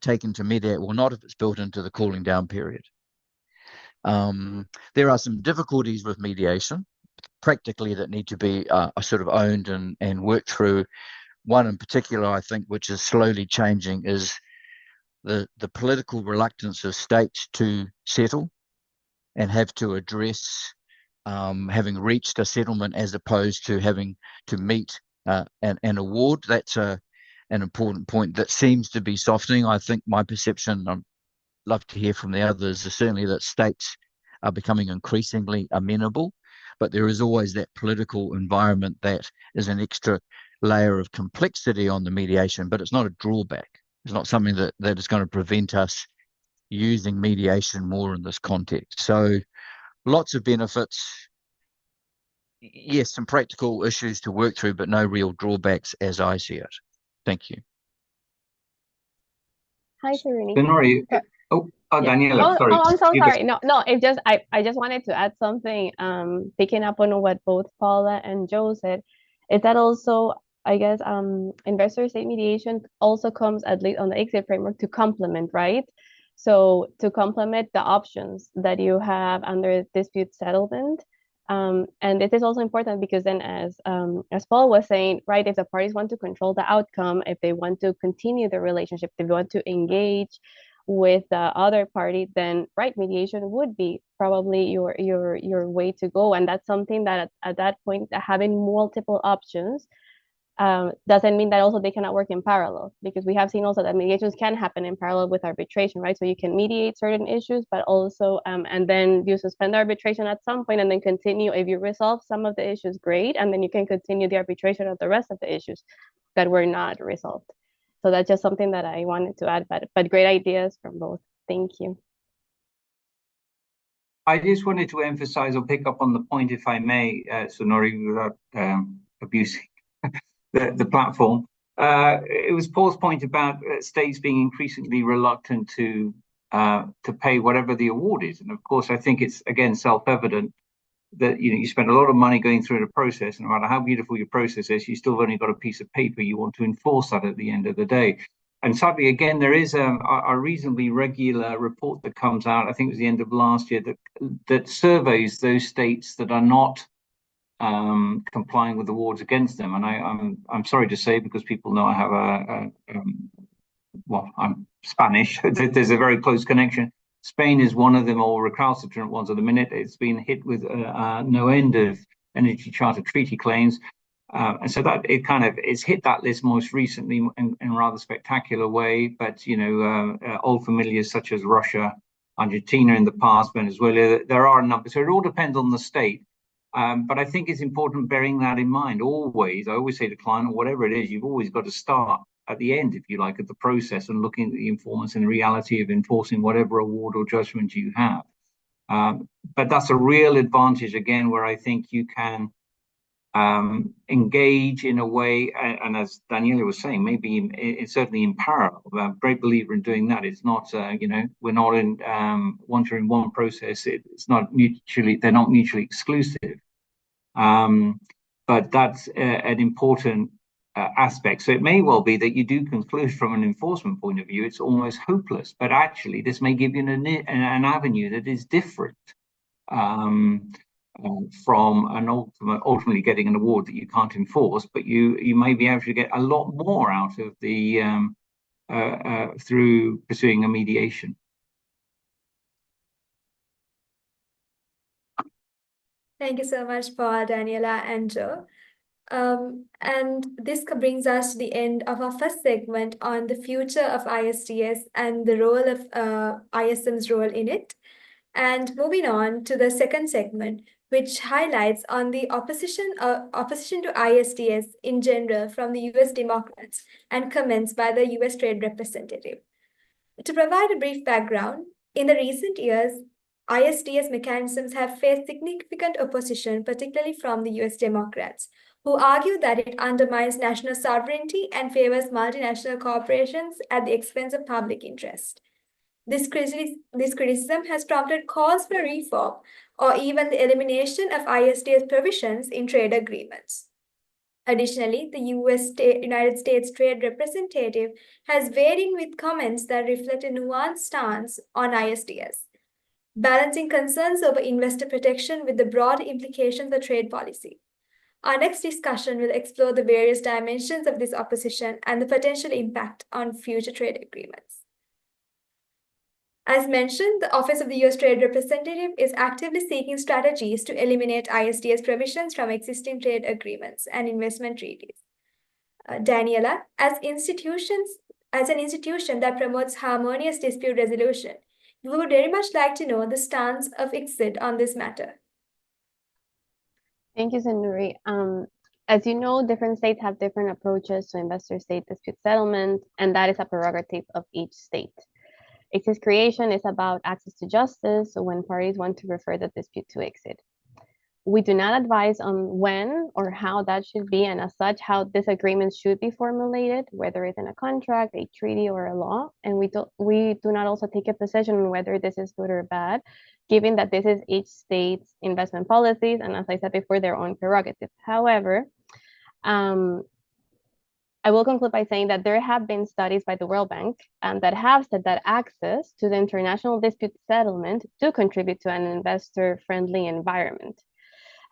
taken to mediate, will not if it's built into the cooling down period. There are some difficulties with mediation, practically, that need to be sort of owned and worked through. One in particular, I think, which is slowly changing, is the political reluctance of states to settle and have to address having reached a settlement as opposed to having to meet an award. That's an important point that seems to be softening. I think my perception, I'd love to hear from the others, is certainly that states are becoming increasingly amenable, but there is always that political environment that is an extra layer of complexity on the mediation, but it's not a drawback. It's not something that is going to prevent us using mediation more in this context. So lots of benefits. Yes, some practical issues to work through, but no real drawbacks as I see it. Thank you. Hi, Saruni. Sonori, Daniela, sorry. I'm so sorry. No, it just I just wanted to add something, picking up on what both Paula and Joe said, is that also, I guess, investor state mediation also comes at least on the exit framework to complement, right? So to complement the options that you have under dispute settlement. And it is also important because then, as Paul was saying, right, if the parties want to control the outcome, if they want to continue the relationship, if they want to engage with the other party, then right, mediation would be probably your way to go. And that's something that at that point, having multiple options doesn't mean that also they cannot work in parallel, because we have seen also that mediations can happen in parallel with arbitration, right? So you can mediate certain issues, but also and then you suspend arbitration at some point and then continue. If you resolve some of the issues, great, and then you can continue the arbitration of the rest of the issues that were not resolved. So that's just something that I wanted to add, but great ideas from both. Thank you. I just wanted to emphasize or pick up on the point, if I may, Sonori, without abusing the platform. It was Paul's point about states being increasingly reluctant to pay whatever the award is. And of course, I think it's, again, self-evident that you spend a lot of money going through the process, and no matter how beautiful your process is, you still only got a piece of paper. You want to enforce that at the end of the day. And sadly, again, there is a reasonably regular report that comes out, I think it was the end of last year, that surveys those states that are not complying with awards against them. And I'm sorry to say, because people know I have well, I'm Spanish. There's a very close connection. Spain is one of them, all recalcitrant ones at the minute. It's been hit with no end of Energy Charter Treaty claims. And so that it's hit that list most recently in a rather spectacular way. But, old familiars such as Russia, Argentina in the past, Venezuela, there are a number. So it all depends on the state. But I think it's important bearing that in mind always. I always say to client, or whatever it is, you've always got to start at the end, if you like, at the process, and looking at the informants and the reality of enforcing whatever award or judgment you have. But that's a real advantage, again, where I think you can engage in a way, and as Daniela was saying, maybe it's certainly in parallel. I'm a great believer in doing that. It's not, we're not in one process. It's not mutually, they're not mutually exclusive. But that's an important aspect. So it may well be that you do conclude from an enforcement point of view, it's almost hopeless, but actually this may give you an avenue that is different. from an ultimately getting an award that you can't enforce, but you may be able to get a lot more out of the through pursuing a mediation. Thank you so much, Paul, Daniela, and Joe. And this brings us to the end of our first segment on the future of ISDS and the role of ISM's role in it. And moving on to the second segment, which highlights on the opposition to ISDS in general from the US Democrats and comments by the US Trade Representative. To provide a brief background, in the recent years, ISDS mechanisms have faced significant opposition, particularly from the US Democrats, who argue that it undermines national sovereignty and favors multinational corporations at the expense of public interest. This criticism has prompted calls for reform or even the elimination of ISDS provisions in trade agreements. Additionally, the United States Trade Representative has weighed in with comments that reflect a nuanced stance on ISDS, balancing concerns over investor protection with the broad implications of trade policy. Our next discussion will explore the various dimensions of this opposition and the potential impact on future trade agreements. As mentioned, the Office of the U.S. Trade Representative is actively seeking strategies to eliminate ISDS provisions from existing trade agreements and investment treaties. Daniela, as an institution that promotes harmonious dispute resolution, we would very much like to know the stance of ICSID on this matter. Thank you, Senuri. As you know, different states have different approaches to investor-state dispute settlement, and that is a prerogative of each state. ICSID's creation is about access to justice when parties want to refer the dispute to ICSID. We do not advise on when or how that should be, and as such, how disagreements should be formulated, whether it's in a contract, a treaty, or a law. And we do not also take a position on whether this is good or bad, given that this is each state's investment policies, and as I said before, their own prerogatives. However, I will conclude by saying that there have been studies by the World Bank that have said that access to the international dispute settlement do contribute to an investor-friendly environment.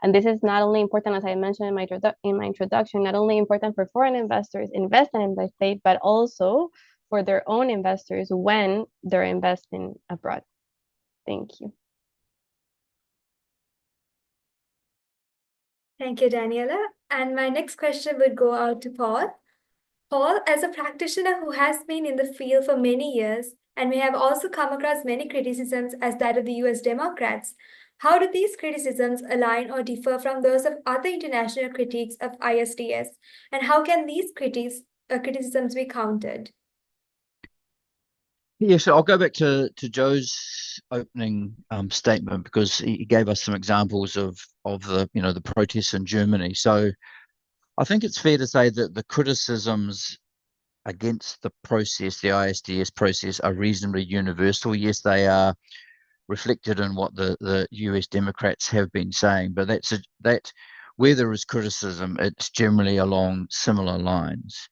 And this is not only important, as I mentioned in my introduction, not only important for foreign investors investing in the state, but also for their own investors when they're investing abroad. Thank you. Thank you, Daniela. And my next question would go out to Paul. Paul, as a practitioner who has been in the field for many years and may have also come across many criticisms as that of the US Democrats, how do these criticisms align or differ from those of other international critiques of ISDS? And how can these criticisms be countered? Yeah, so I'll go back to Joe's opening statement, because he gave us some examples of the the protests in Germany. So I think it's fair to say that the criticisms against the process, the ISDS process, are reasonably universal. Yes, they are reflected in what the US Democrats have been saying, but that where there is criticism, it's generally along similar lines.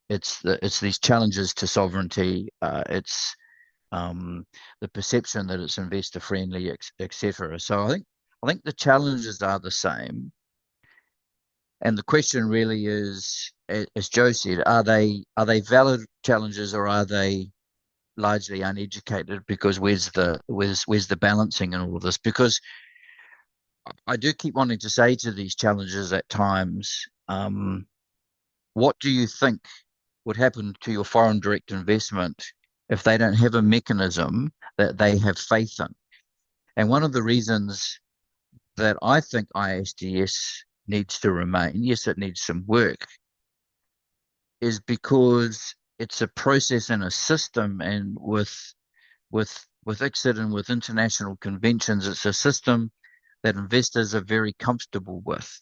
It's these challenges to sovereignty. It's the perception that it's investor friendly, etc. So I think the challenges are the same. And the question really is, as Joe said, are they valid challenges, or are they largely uneducated? Because where's the balancing in all of this? Because I do keep wanting to say to these challenges at times, what do you think would happen to your foreign direct investment if they don't have a mechanism that they have faith in? And one of the reasons that I think ISDS needs to remain, yes, it needs some work, is because it's a process and a system, and with ICSID and with international conventions, it's a system that investors are very comfortable with.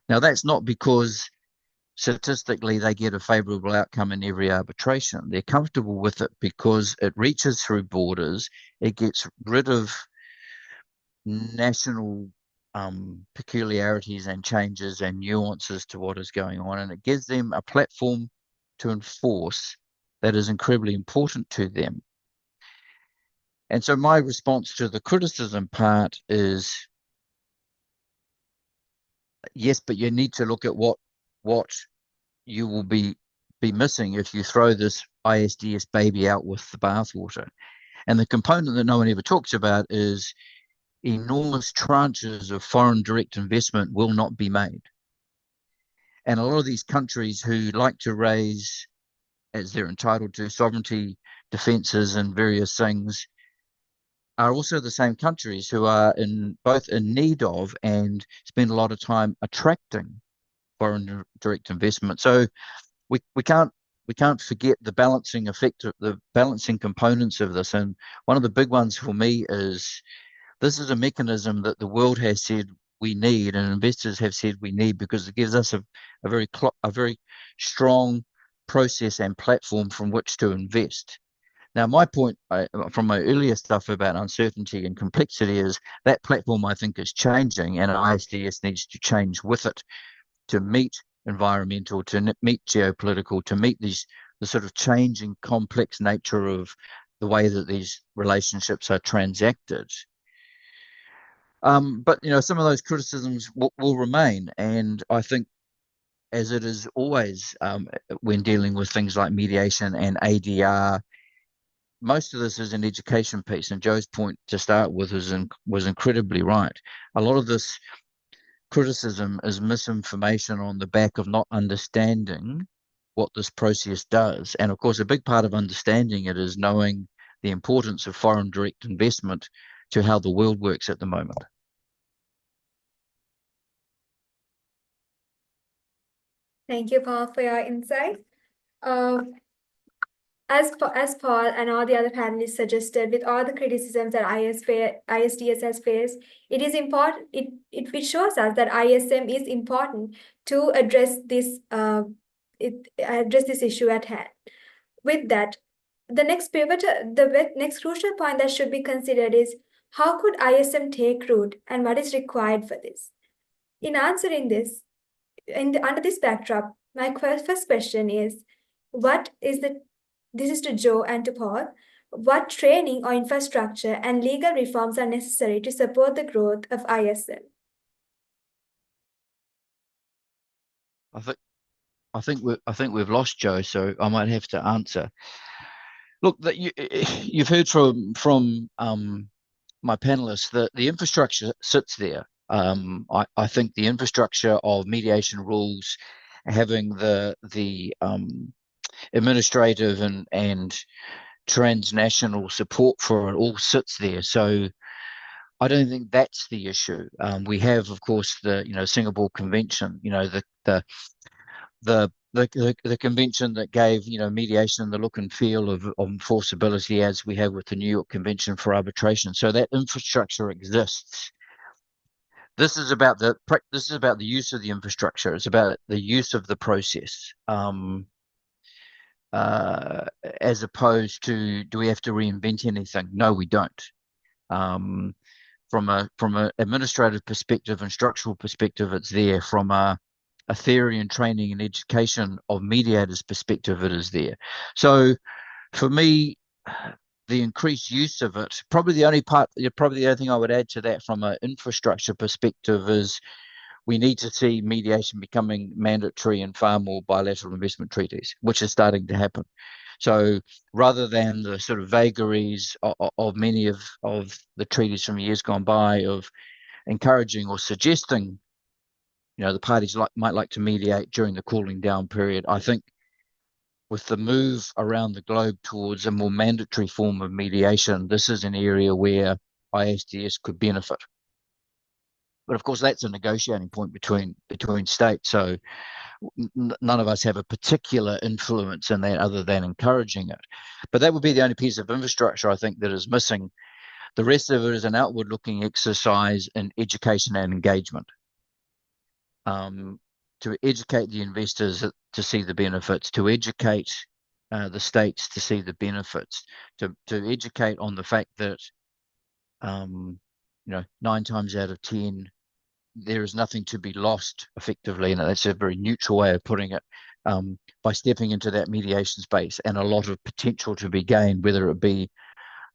Now, that's not because statistically they get a favorable outcome in every arbitration. They're comfortable with it because it reaches through borders, it gets rid of national peculiarities and changes and nuances to what is going on, and it gives them a platform to enforce that is incredibly important to them. And so my response to the criticism part is, yes, but you need to look at what you will be missing if you throw this ISDS baby out with the bathwater. And the component that no one ever talks about is enormous tranches of foreign direct investment will not be made. And a lot of these countries who like to raise, as they're entitled to, sovereignty defenses and various things, are also the same countries who are both in need of and spend a lot of time attracting foreign direct investment. So we can't forget the balancing effect, the balancing components of this. And one of the big ones for me is this is a mechanism that the world has said we need, and investors have said we need, because it gives us a very strong process and platform from which to invest. Now, my point from my earlier stuff about uncertainty and complexity is that platform, I think, is changing, and ISDS needs to change with it to meet environmental, to meet geopolitical, to meet the sort of changing complex nature of the way that these relationships are transacted. But some of those criticisms will remain, and I think, as it is always when dealing with things like mediation and ADR, most of this is an education piece, and Joe's point to start with was incredibly right. A lot of this criticism is misinformation on the back of not understanding what this process does. And of course, a big part of understanding it is knowing the importance of foreign direct investment to how the world works at the moment. Thank you, Paul, for your insight. As Paul and all the other panelists suggested, with all the criticisms that ISDS has faced, it is important. It shows us that ISM is important to address this issue at hand. With that, the next crucial point that should be considered is how could ISM take root and what is required for this? In answering this, under this backdrop, my first question is, this is to Joe and to Paul, what training or infrastructure and legal reforms are necessary to support the growth of ISM? I think we've lost Joe, so I might have to answer. Look, that you've heard from my panelists that the infrastructure sits there. I think the infrastructure of mediation rules, having the administrative and transnational support for it all sits there. So I don't think that's the issue. We have, of course, the Singapore Convention, the convention that gave mediation the look and feel of enforceability, as we have with the New York Convention for Arbitration. So that infrastructure exists. This is about the use of the infrastructure. It's about the use of the process, as opposed to, do we have to reinvent anything? No, we don't. From an administrative perspective and structural perspective, it's there. From a theory and training and education of mediators perspective, it is there. So for me, the increased use of it, probably the only thing I would add to that from an infrastructure perspective is we need to see mediation becoming mandatory in far more bilateral investment treaties, which is starting to happen. So rather than the sort of vagaries of many of the treaties from years gone by of encouraging or suggesting, the parties might like to mediate during the cooling down period, I think with the move around the globe towards a more mandatory form of mediation, this is an area where ISDS could benefit. But of course, that's a negotiating point between states. So none of us have a particular influence in that other than encouraging it. But that would be the only piece of infrastructure I think that is missing. The rest of it is an outward-looking exercise in education and engagement. To educate the investors to see the benefits, to educate the states to see the benefits, to educate on the fact that 9 times out of 10 there is nothing to be lost effectively, and that's a very neutral way of putting it, by stepping into that mediation space, and a lot of potential to be gained, whether it be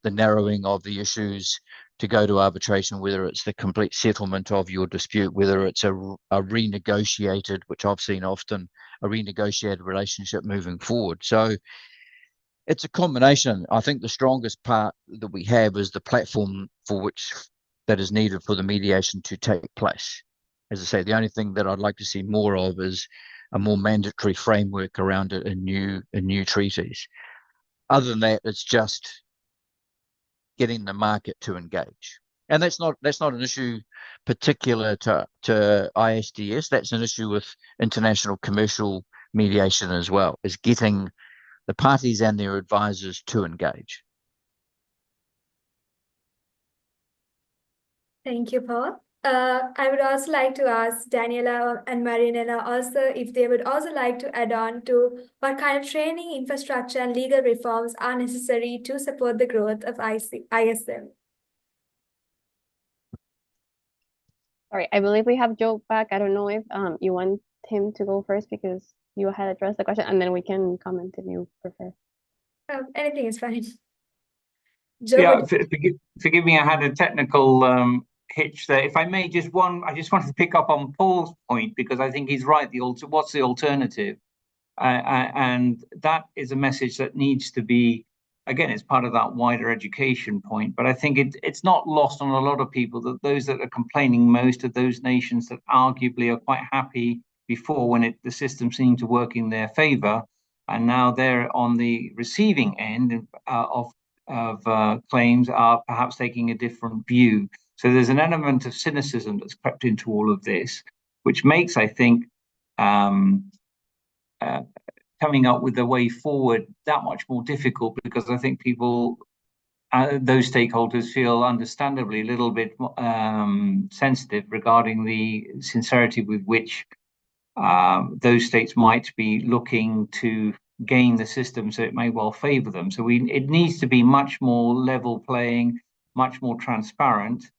the narrowing of the issues to go to arbitration, whether it's the complete settlement of your dispute, whether it's a renegotiated, which I've seen often, a renegotiated relationship moving forward. So it's a combination. I think the strongest part that we have is the platform that is needed for the mediation to take place. As I say, the only thing that I'd like to see more of is a more mandatory framework around it in new treaties. Other than that, it's just getting the market to engage. And that's not an issue particular to ISDS. That's an issue with international commercial mediation as well, is getting the parties and their advisors to engage. Thank you, Paul. I would also like to ask Daniela and Marianela also if they would also like to add on to what kind of training, infrastructure, and legal reforms are necessary to support the growth of ISM. Sorry, I believe we have Joe back. I don't know if you want him to go first because you had addressed the question, and then we can comment if you prefer. Anything is fine. Joe, Yeah, forgive me, I had a technical hitch there. If I may, I just wanted to pick up on Paul's point, because I think he's right. What's the alternative? And that is a message that needs to be, again, it's part of that wider education point. But I think it's not lost on a lot of people that those that are complaining most are those nations that arguably are quite happy before when the system seemed to work in their favor. And now they're on the receiving end of claims are perhaps taking a different view. So there's an element of cynicism that's crept into all of this, which makes, I think, coming up with the way forward that much more difficult, because I think people, those stakeholders, feel understandably a little bit sensitive regarding the sincerity with which those states might be looking to gain the system, so it may well favor them. So it needs to be much more level playing, much more transparent.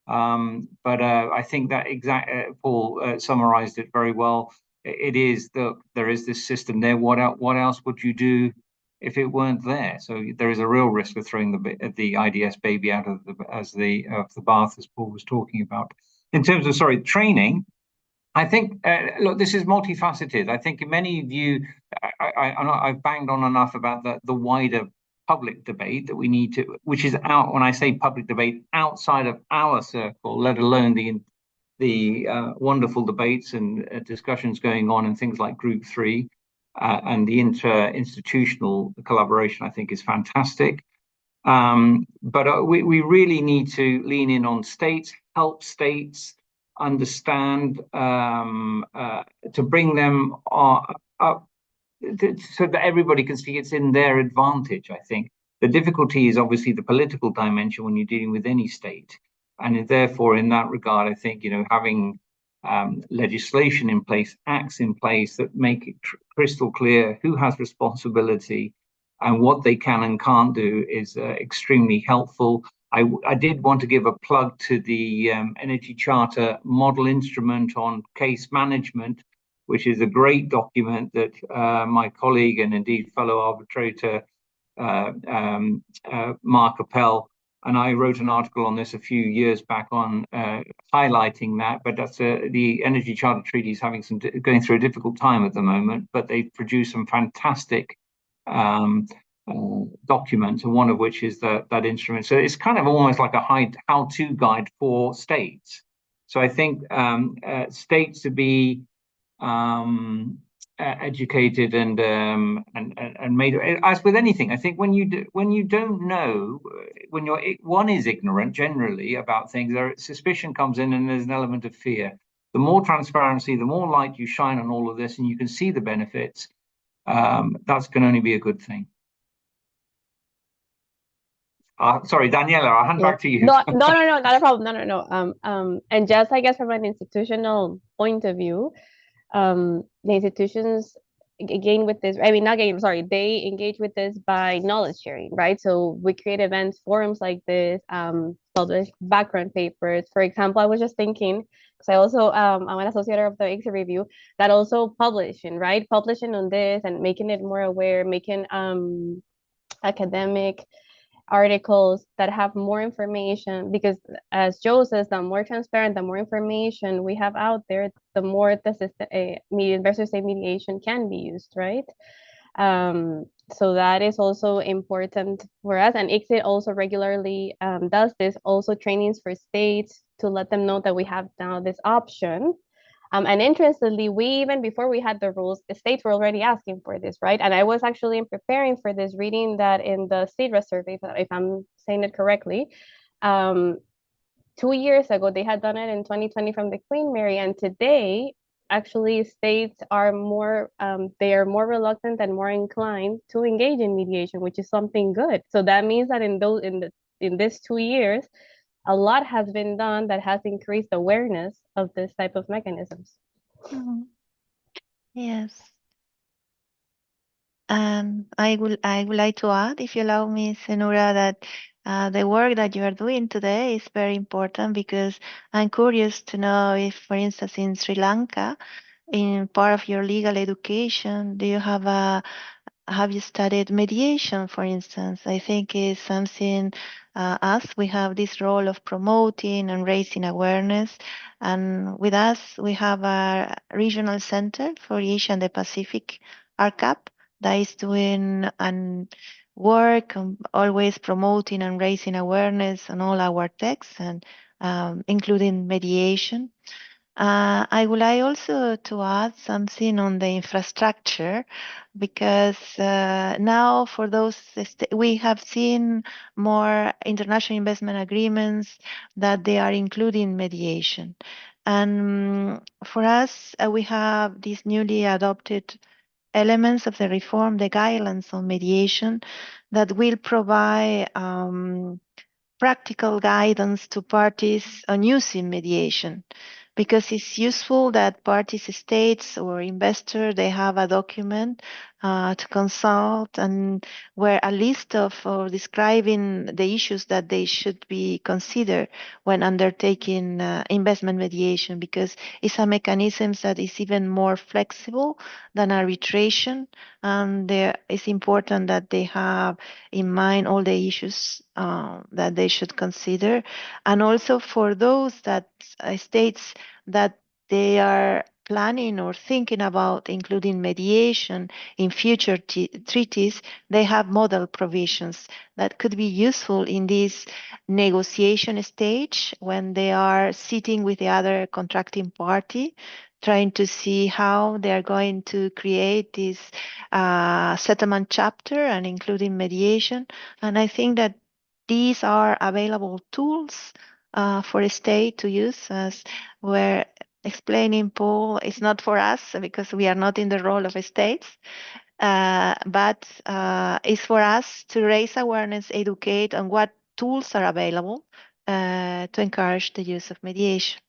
But I think that Paul summarized it very well. It is there is this system there. What else would you do if it weren't there? So there is a real risk of throwing the IDS baby out of the bath, as Paul was talking about. In terms of training, I think, look, this is multifaceted. I think many of you, I've banged on enough about the wider public debate that we need to, which is out, when I say public debate, outside of our circle, let alone the wonderful debates and discussions going on in things like Group 3 and the inter-institutional collaboration, I think is fantastic. But we really need to lean in on states, help states understand, to bring them up so that everybody can see it's in their advantage. I think the difficulty is obviously the political dimension when you're dealing with any state, and therefore in that regard, I think, having legislation in place, acts in place that make it crystal clear who has responsibility and what they can and can't do is extremely helpful. I did want to give a plug to the Energy Charter Model Instrument on Case Management, which is a great document that my colleague and indeed fellow arbitrator Mark Appel and I wrote an article on this a few years back on highlighting that. But that's the Energy Charter Treaty is going through a difficult time at the moment, but they've produced some fantastic documents, and one of which is that instrument. So it's kind of almost like a how-to guide for states. So I think states to be educated and made, as with anything. I think when you don't know, when one is ignorant generally about things, suspicion comes in and there's an element of fear. The more transparency, the more light you shine on all of this, and you can see the benefits. That's can only be a good thing. Sorry, Daniela, I'll hand back to you. No, not a problem. No. And just, I guess, from an institutional point of view, the institutions gain with this. I mean, not gain. Sorry, they engage with this by knowledge sharing, right? So we create events, forums like this, publish background papers. For example, I was just thinking, because I also I'm an associate of the IIMC review, that also publishing on this and making it more aware, making academic articles that have more information, because as Joe says, the more transparent, the more information we have out there, the more the system, investor state mediation can be used, right? So that is also important for us. And ICSID also regularly does this, also trainings for states to let them know that we have now this option. And interestingly, we even before we had the rules, the states were already asking for this, right? And I was actually preparing for this, reading that in the state survey, if I'm saying it correctly, 2 years ago, they had done it in 2020 from the Queen Mary, and today, actually, states are more they are more reluctant and more inclined to engage in mediation, which is something good. So that means that in this 2 years, a lot has been done that has increased awareness of this type of mechanisms. Yes. I would like to add, if you allow me, Senura, that the work that you are doing today is very important, because I'm curious to know if, for instance, in Sri Lanka, in part of your legal education, do you have you studied mediation, for instance? I think is something us, we have this role of promoting and raising awareness. And with us, we have a regional center for Asia and the Pacific, RCAP, that is doing and work always promoting and raising awareness on all our texts, and including mediation. I would like also to add something on the infrastructure, because now for those, we have seen more international investment agreements that they are including mediation. And for us, we have these newly adopted elements of the reform, the guidelines on mediation, that will provide practical guidance to parties on using mediation, because it's useful that parties, states or investor, they have a document to consult, and where a list of describing the issues that they should be considered when undertaking investment mediation, because it's a mechanism that is even more flexible than arbitration, and it's important that they have in mind all the issues that they should consider. And also for those that states that they are planning or thinking about including mediation in future treaties, they have model provisions that could be useful in this negotiation stage, when they are sitting with the other contracting party, trying to see how they are going to create this settlement chapter and including mediation. And I think that these are available tools for a state to use, as we're explaining, Paul. It's not for us because we are not in the role of states, but it's for us to raise awareness, educate on what tools are available to encourage the use of mediation.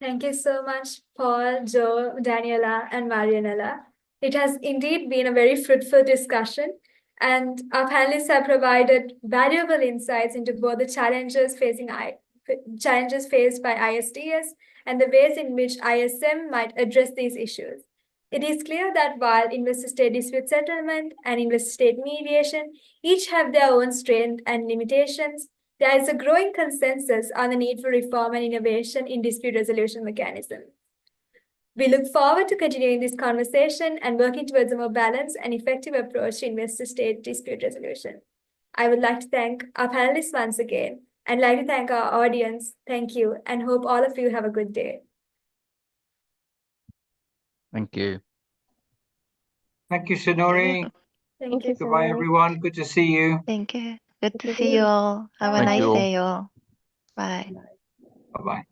Thank you so much, Paul, Joe, Daniela, and Marianella. It has indeed been a very fruitful discussion, and our panelists have provided valuable insights into both the challenges faced by ISDS and the ways in which ISM might address these issues. It is clear that while investor-state dispute settlement and investor-state mediation each have their own strengths and limitations, there is a growing consensus on the need for reform and innovation in dispute resolution mechanisms. We look forward to continuing this conversation and working towards a more balanced and effective approach to investor-state dispute resolution. I would like to thank our panelists once again, and like to thank our audience. Thank you, and hope all of you have a good day. Thank you. Thank you, Sonori. Thank you. Goodbye, everyone. Good to see you. Thank you. Good to see you all. Have a Thank nice you all. day, all. Bye. Bye-bye.